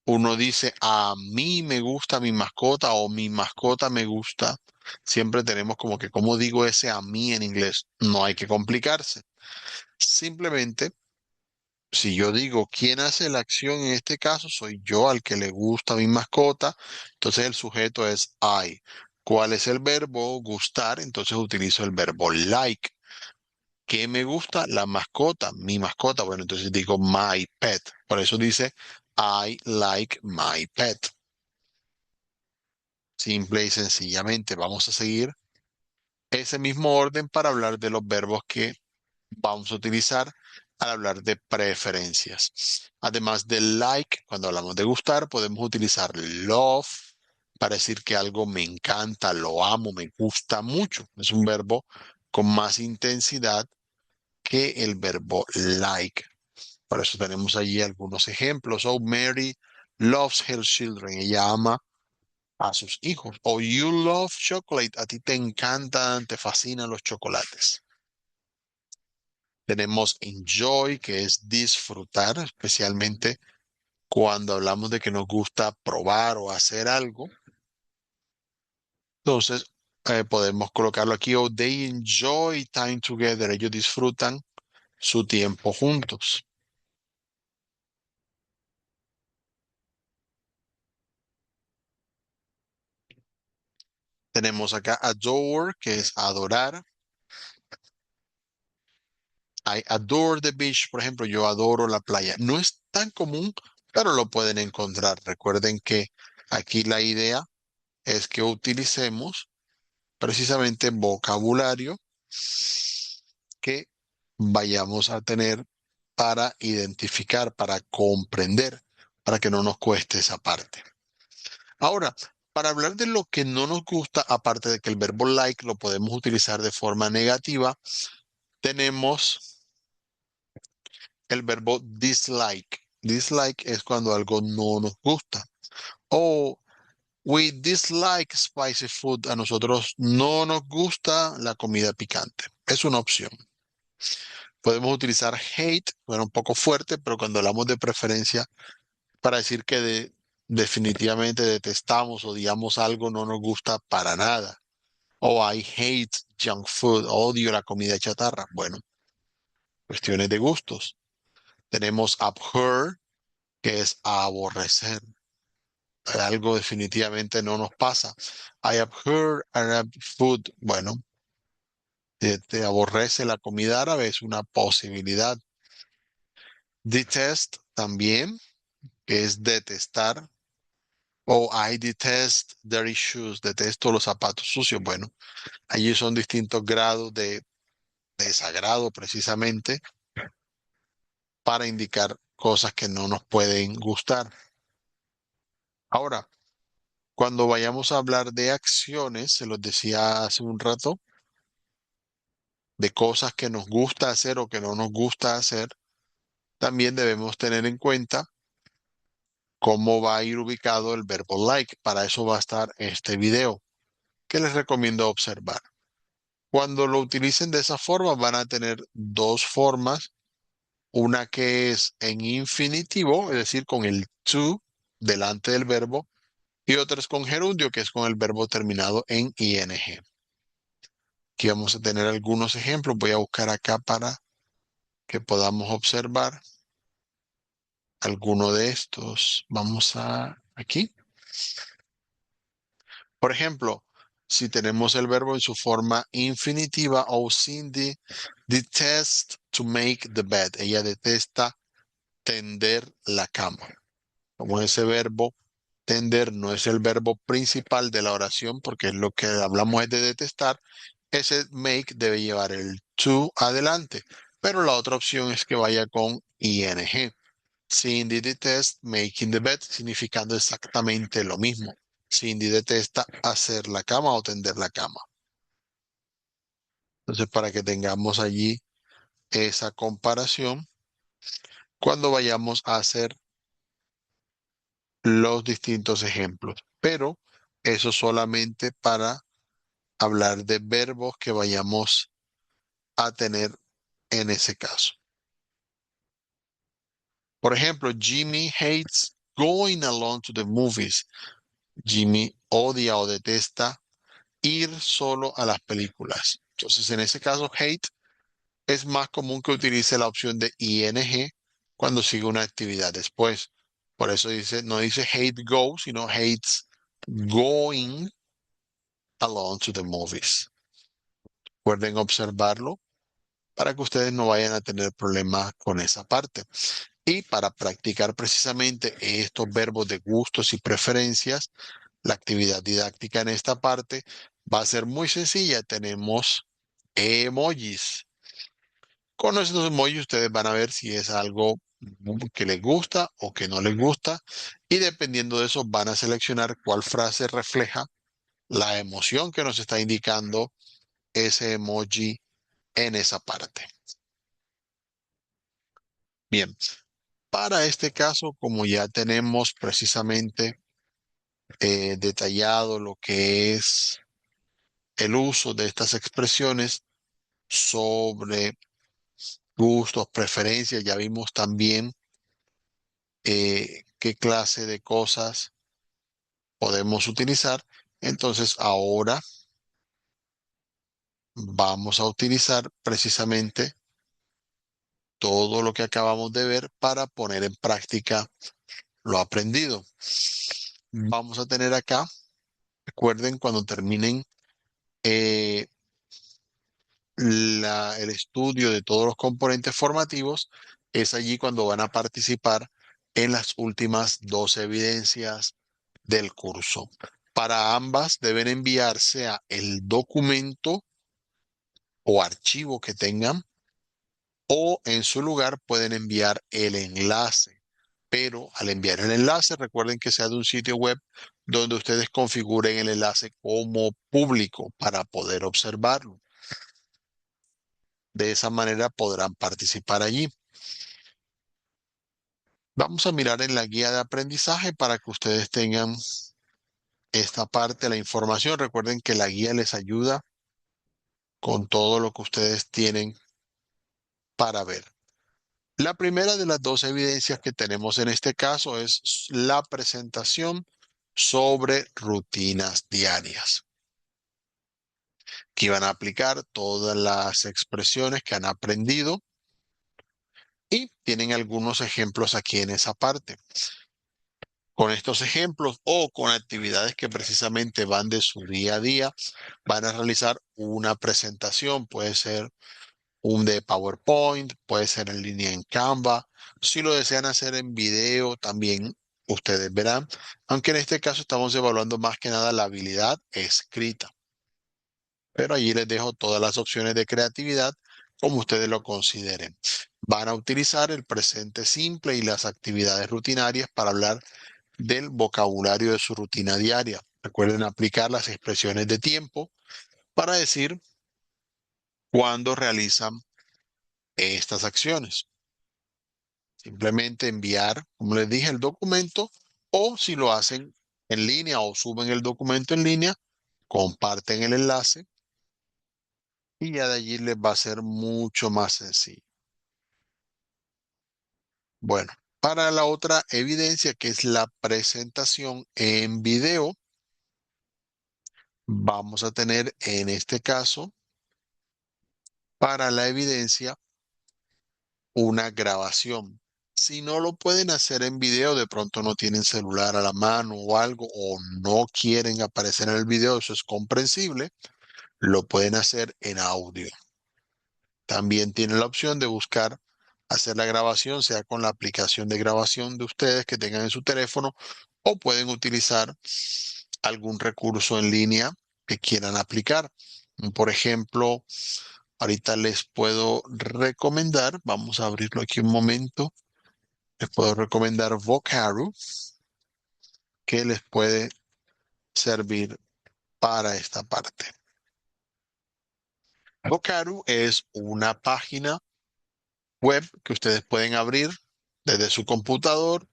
uno dice a mí me gusta mi mascota o mi mascota me gusta. Siempre tenemos como que, ¿cómo digo ese a mí en inglés? No hay que complicarse. Simplemente si yo digo quién hace la acción en este caso, soy yo al que le gusta mi mascota, entonces el sujeto es I. ¿Cuál es el verbo? Gustar, entonces utilizo el verbo like. ¿Qué me gusta? La mascota, mi mascota. Bueno, entonces digo my pet. Por eso dice I like my pet. Simple y sencillamente vamos a seguir ese mismo orden para hablar de los verbos que vamos a utilizar al hablar de preferencias. Además de like, cuando hablamos de gustar, podemos utilizar love para decir que algo me encanta, lo amo, me gusta mucho. Es un verbo con más intensidad que el verbo like. Por eso tenemos allí algunos ejemplos. Oh, Mary loves her children. Ella ama a sus hijos. O you love chocolate. A ti te encantan, te fascinan los chocolates. Tenemos enjoy, que es disfrutar, especialmente cuando hablamos de que nos gusta probar o hacer algo. Entonces, podemos colocarlo aquí, o they enjoy time together. Ellos disfrutan su tiempo juntos. Tenemos acá adore, que es adorar. I adore the beach, por ejemplo, yo adoro la playa. No es tan común, pero lo pueden encontrar. Recuerden que aquí la idea es que utilicemos precisamente vocabulario que vayamos a tener para identificar, para comprender, para que no nos cueste esa parte. Ahora, para hablar de lo que no nos gusta, aparte de que el verbo like lo podemos utilizar de forma negativa, tenemos el verbo dislike. Dislike es cuando algo no nos gusta. O we dislike spicy food. A nosotros no nos gusta la comida picante. Es una opción. Podemos utilizar hate, bueno, un poco fuerte, pero cuando hablamos de preferencia, para decir que definitivamente detestamos, odiamos algo, no nos gusta para nada. O I hate junk food, odio la comida chatarra. Bueno, cuestiones de gustos. Tenemos abhor, que es aborrecer. Algo definitivamente no nos pasa. I abhor Arab food. Bueno, te aborrece la comida árabe, es una posibilidad. Detest también, que es detestar. O I detest dirty shoes, detesto los zapatos sucios. Bueno, allí son distintos grados de desagrado precisamente para indicar cosas que no nos pueden gustar. Ahora, Cuando vayamos a hablar de acciones, se los decía hace un rato, de cosas que nos gusta hacer o que no nos gusta hacer, también debemos tener en cuenta cómo va a ir ubicado el verbo like. Para eso va a estar este video que les recomiendo observar. Cuando lo utilicen de esa forma, van a tener dos formas. Una que es en infinitivo, es decir, con el to delante del verbo, y otra es con gerundio, que es con el verbo terminado en ing. Aquí vamos a tener algunos ejemplos. Voy a buscar acá para que podamos observar alguno de estos. Vamos a aquí. Por ejemplo, si tenemos el verbo en su forma infinitiva, o Cindy detests to make the bed. Ella detesta tender la cama. Como ese verbo tender no es el verbo principal de la oración, porque es lo que hablamos es de detestar, ese make debe llevar el to adelante. Pero la otra opción es que vaya con ing. Cindy detests making the bed, significando exactamente lo mismo. Cindy detesta hacer la cama o tender la cama. Entonces, para que tengamos allí esa comparación, cuando vayamos a hacer los distintos ejemplos. Pero eso solamente para hablar de verbos que vayamos a tener en ese caso. Por ejemplo, Jimmy hates going alone to the movies. Jimmy odia o detesta ir solo a las películas. Entonces, en ese caso, hate es más común que utilice la opción de ing cuando sigue una actividad después. Por eso dice, no dice hate go, sino hates going alone to the movies. Recuerden observarlo para que ustedes no vayan a tener problemas con esa parte. Y para practicar precisamente estos verbos de gustos y preferencias, la actividad didáctica en esta parte va a ser muy sencilla. Tenemos emojis. Con estos emojis ustedes van a ver si es algo que les gusta o que no les gusta. Y dependiendo de eso van a seleccionar cuál frase refleja la emoción que nos está indicando ese emoji en esa parte. Bien, para este caso, como ya tenemos precisamente detallado lo que es el uso de estas expresiones sobre gustos, preferencias, ya vimos también qué clase de cosas podemos utilizar. Entonces, ahora vamos a utilizar precisamente todo lo que acabamos de ver para poner en práctica lo aprendido. Vamos a tener acá, recuerden, cuando terminen eh, el estudio de todos los componentes formativos, es allí cuando van a participar en las últimas dos evidencias del curso. Para ambas deben enviarse a el documento o archivo que tengan, o en su lugar pueden enviar el enlace. Pero al enviar el enlace, recuerden que sea de un sitio web donde ustedes configuren el enlace como público para poder observarlo. De esa manera podrán participar allí. Vamos a mirar en la guía de aprendizaje para que ustedes tengan esta parte de la información. Recuerden que la guía les ayuda con todo lo que ustedes tienen para ver. La primera de las dos evidencias que tenemos en este caso es la presentación sobre rutinas diarias. Aquí van a aplicar todas las expresiones que han aprendido y tienen algunos ejemplos aquí en esa parte. Con estos ejemplos o con actividades que precisamente van de su día a día, van a realizar una presentación. Puede ser un de PowerPoint, puede ser en línea en Canva. Si lo desean hacer en video, también ustedes verán. Aunque en este caso estamos evaluando más que nada la habilidad escrita. Pero allí les dejo todas las opciones de creatividad como ustedes lo consideren. Van a utilizar el presente simple y las actividades rutinarias para hablar del vocabulario de su rutina diaria. Recuerden aplicar las expresiones de tiempo para decir cuándo realizan estas acciones. Simplemente enviar, como les dije, el documento, o si lo hacen en línea o suben el documento en línea, comparten el enlace y ya de allí les va a ser mucho más sencillo. Bueno, para la otra evidencia, que es la presentación en video, vamos a tener en este caso, para la evidencia, una grabación. Si no lo pueden hacer en video, de pronto no tienen celular a la mano o algo, o no quieren aparecer en el video, eso es comprensible, lo pueden hacer en audio. También tienen la opción de buscar hacer la grabación, sea con la aplicación de grabación de ustedes que tengan en su teléfono, o pueden utilizar algún recurso en línea que quieran aplicar. Por ejemplo, ahorita les puedo recomendar, vamos a abrirlo aquí un momento, les puedo recomendar Vocaroo, que les puede servir para esta parte. Vocaroo es una página web que ustedes pueden abrir desde su computador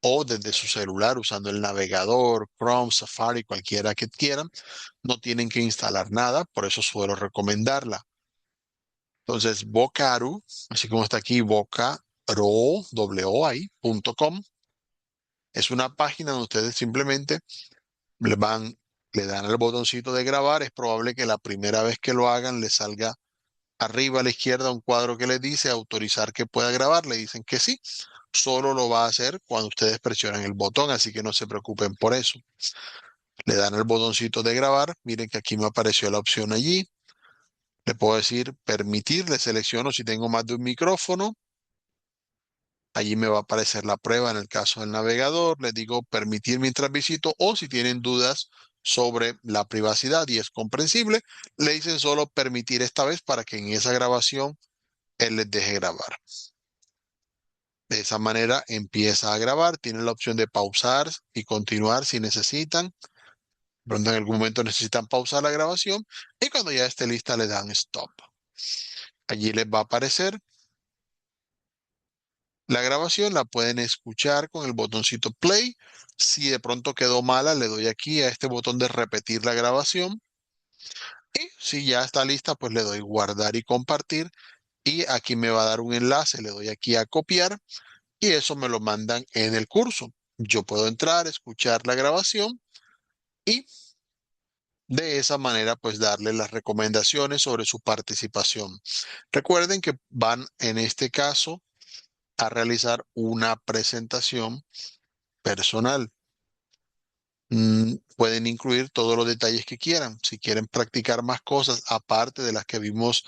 o desde su celular usando el navegador, Chrome, Safari, cualquiera que quieran. No tienen que instalar nada, por eso suelo recomendarla. Entonces, Vocaroo, así como está aquí, vocaroo.com, es una página donde ustedes simplemente le van, le dan el botoncito de grabar. Es probable que la primera vez que lo hagan les salga arriba a la izquierda un cuadro que les dice autorizar que pueda grabar. Le dicen que sí. Solo lo va a hacer cuando ustedes presionan el botón, así que no se preocupen por eso. Le dan el botoncito de grabar. Miren que aquí me apareció la opción allí. Le puedo decir permitir, le selecciono si tengo más de un micrófono. Allí me va a aparecer la prueba en el caso del navegador. Les digo permitir mientras visito, o si tienen dudas sobre la privacidad y es comprensible, le dicen solo permitir esta vez para que en esa grabación él les deje grabar. De esa manera empieza a grabar. Tienen la opción de pausar y continuar si necesitan. De pronto en algún momento necesitan pausar la grabación y cuando ya esté lista le dan stop. Allí les va a aparecer la grabación, la pueden escuchar con el botoncito play. Si de pronto quedó mala, le doy aquí a este botón de repetir la grabación. Y si ya está lista, pues le doy guardar y compartir. Y aquí me va a dar un enlace, le doy aquí a copiar y eso me lo mandan en el curso. Yo puedo entrar, escuchar la grabación y de esa manera pues darle las recomendaciones sobre su participación. Recuerden que van en este caso a realizar una presentación personal. Pueden incluir todos los detalles que quieran. Si quieren practicar más cosas aparte de las que vimos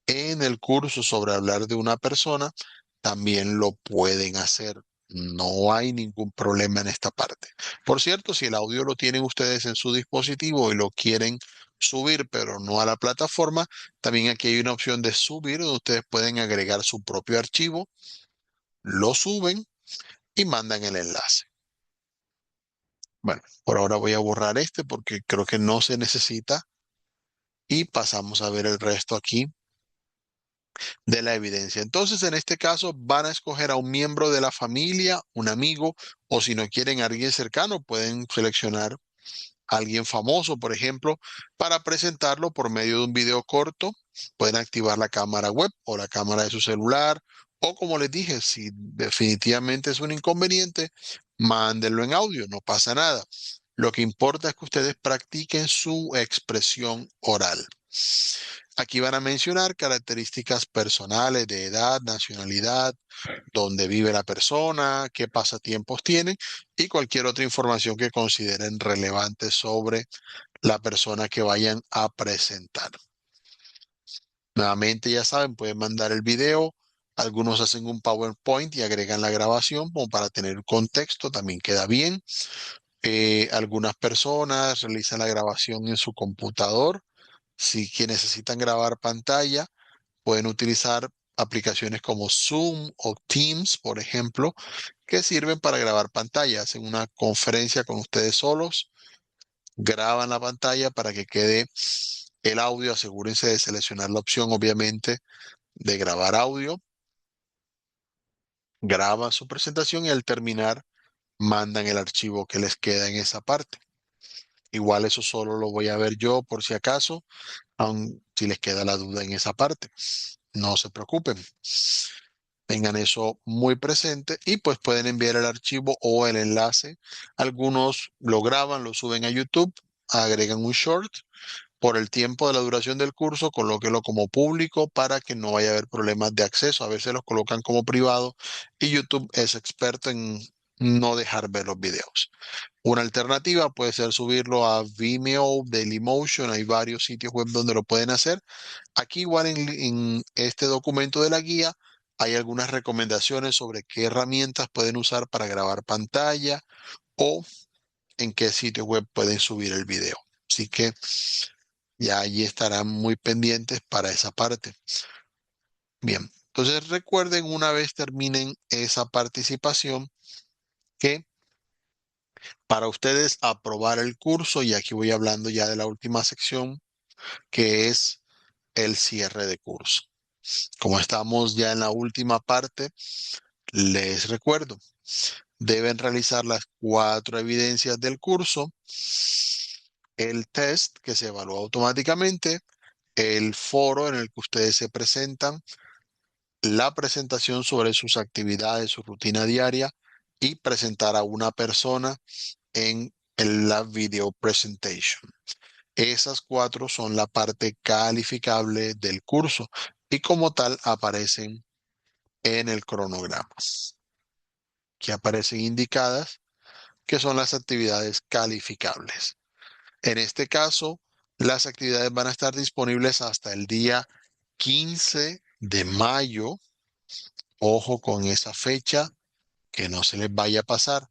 en el curso sobre hablar de una persona, también lo pueden hacer. No hay ningún problema en esta parte. Por cierto, si el audio lo tienen ustedes en su dispositivo y lo quieren subir, pero no a la plataforma, también aquí hay una opción de subir donde ustedes pueden agregar su propio archivo, lo suben y mandan el enlace. Bueno, por ahora voy a borrar este porque creo que no se necesita y pasamos a ver el resto aquí de la evidencia. Entonces, en este caso, van a escoger a un miembro de la familia, un amigo, o si no quieren a alguien cercano, pueden seleccionar a alguien famoso, por ejemplo, para presentarlo por medio de un video corto. Pueden activar la cámara web o la cámara de su celular, o como les dije, si definitivamente es un inconveniente, mándenlo en audio, no pasa nada. Lo que importa es que ustedes practiquen su expresión oral. Aquí van a mencionar características personales de edad, nacionalidad, dónde vive la persona, qué pasatiempos tienen y cualquier otra información que consideren relevante sobre la persona que vayan a presentar. Nuevamente, ya saben, pueden mandar el video. Algunos hacen un PowerPoint y agregan la grabación como para tener contexto, también queda bien. Algunas personas realizan la grabación en su computador. Si que necesitan grabar pantalla, pueden utilizar aplicaciones como Zoom o Teams, por ejemplo, que sirven para grabar pantallas en una conferencia con ustedes solos. Graban la pantalla para que quede el audio. Asegúrense de seleccionar la opción, obviamente, de grabar audio. Graban su presentación y al terminar mandan el archivo que les queda en esa parte. Igual eso solo lo voy a ver yo por si acaso, aun si les queda la duda en esa parte. No se preocupen. Tengan eso muy presente y pues pueden enviar el archivo o el enlace. Algunos lo graban, lo suben a YouTube, agregan un short. Por el tiempo de la duración del curso, colóquelo como público para que no vaya a haber problemas de acceso. A veces los colocan como privado y YouTube es experto en no dejar ver los videos. Una alternativa puede ser subirlo a Vimeo, Dailymotion, hay varios sitios web donde lo pueden hacer. Aquí igual en este documento de la guía hay algunas recomendaciones sobre qué herramientas pueden usar para grabar pantalla o en qué sitio web pueden subir el video. Así que ya allí estarán muy pendientes para esa parte. Bien, entonces recuerden una vez terminen esa participación que para ustedes aprobar el curso, y aquí voy hablando ya de la última sección, que es el cierre de curso. Como estamos ya en la última parte, les recuerdo, deben realizar las 4 evidencias del curso, el test que se evalúa automáticamente, el foro en el que ustedes se presentan, la presentación sobre sus actividades, su rutina diaria y presentar a una persona en la video presentation. Esas 4 son la parte calificable del curso y como tal aparecen en el cronograma, que aparecen indicadas que son las actividades calificables. En este caso, las actividades van a estar disponibles hasta el día 15 de mayo. Ojo con esa fecha, que no se les vaya a pasar.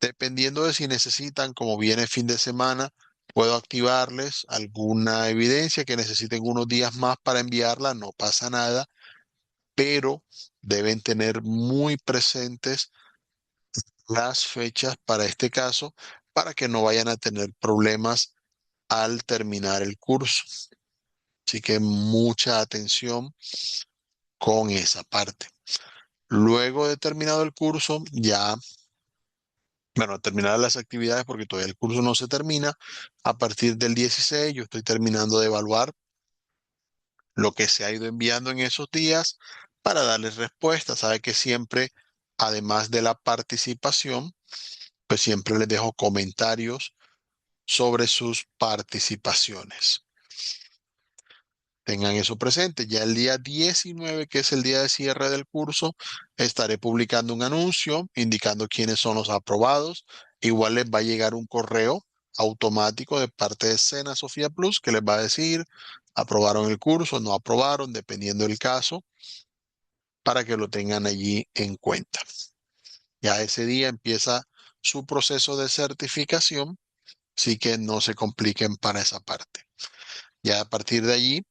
Dependiendo de si necesitan, como viene fin de semana, puedo activarles alguna evidencia que necesiten unos días más para enviarla, no pasa nada, pero deben tener muy presentes las fechas para este caso para que no vayan a tener problemas al terminar el curso. Así que mucha atención con esa parte. Luego de terminado el curso, ya, bueno, terminar las actividades porque todavía el curso no se termina. A partir del 16 yo estoy terminando de evaluar lo que se ha ido enviando en esos días para darles respuesta. Sabe que siempre, además de la participación, pues siempre les dejo comentarios sobre sus participaciones. Tengan eso presente. Ya el día 19, que es el día de cierre del curso, estaré publicando un anuncio indicando quiénes son los aprobados. Igual les va a llegar un correo automático de parte de Sena Sofía Plus que les va a decir aprobaron el curso, no aprobaron, dependiendo del caso, para que lo tengan allí en cuenta. Ya ese día empieza su proceso de certificación, así que no se compliquen para esa parte. Ya a partir de allí,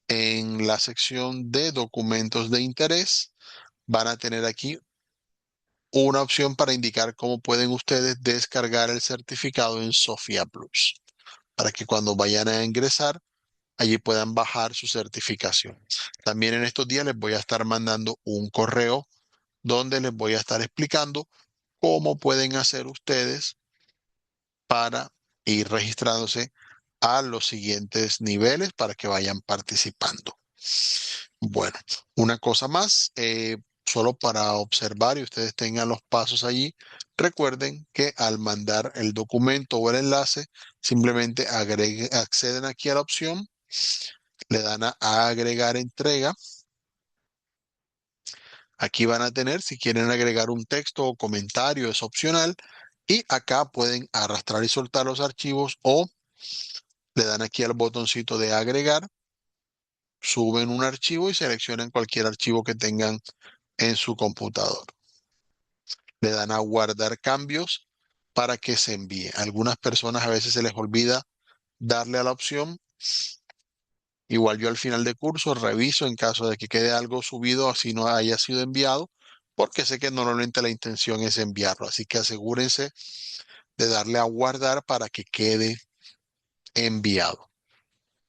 en la sección de documentos de interés, van a tener aquí una opción para indicar cómo pueden ustedes descargar el certificado en Sofía Plus, para que cuando vayan a ingresar, allí puedan bajar su certificación. También en estos días les voy a estar mandando un correo donde les voy a estar explicando cómo pueden hacer ustedes para ir registrándose a los siguientes niveles para que vayan participando. Bueno, una cosa más, solo para observar y ustedes tengan los pasos allí, recuerden que al mandar el documento o el enlace, simplemente acceden aquí a la opción, le dan a agregar entrega. Aquí van a tener, si quieren agregar un texto o comentario, es opcional. Y acá pueden arrastrar y soltar los archivos o le dan aquí al botoncito de agregar, suben un archivo y seleccionan cualquier archivo que tengan en su computador. Le dan a guardar cambios para que se envíe. A algunas personas a veces se les olvida darle a la opción Igual yo al final de curso reviso en caso de que quede algo subido así no haya sido enviado, porque sé que normalmente la intención es enviarlo. Así que asegúrense de darle a guardar para que quede enviado.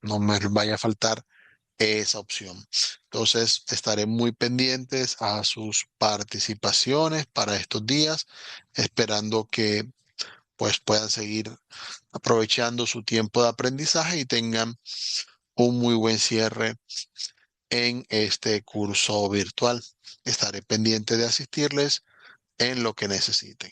No me vaya a faltar esa opción. Entonces, estaré muy pendientes a sus participaciones para estos días, esperando que pues puedan seguir aprovechando su tiempo de aprendizaje y tengan un muy buen cierre en este curso virtual. Estaré pendiente de asistirles en lo que necesiten.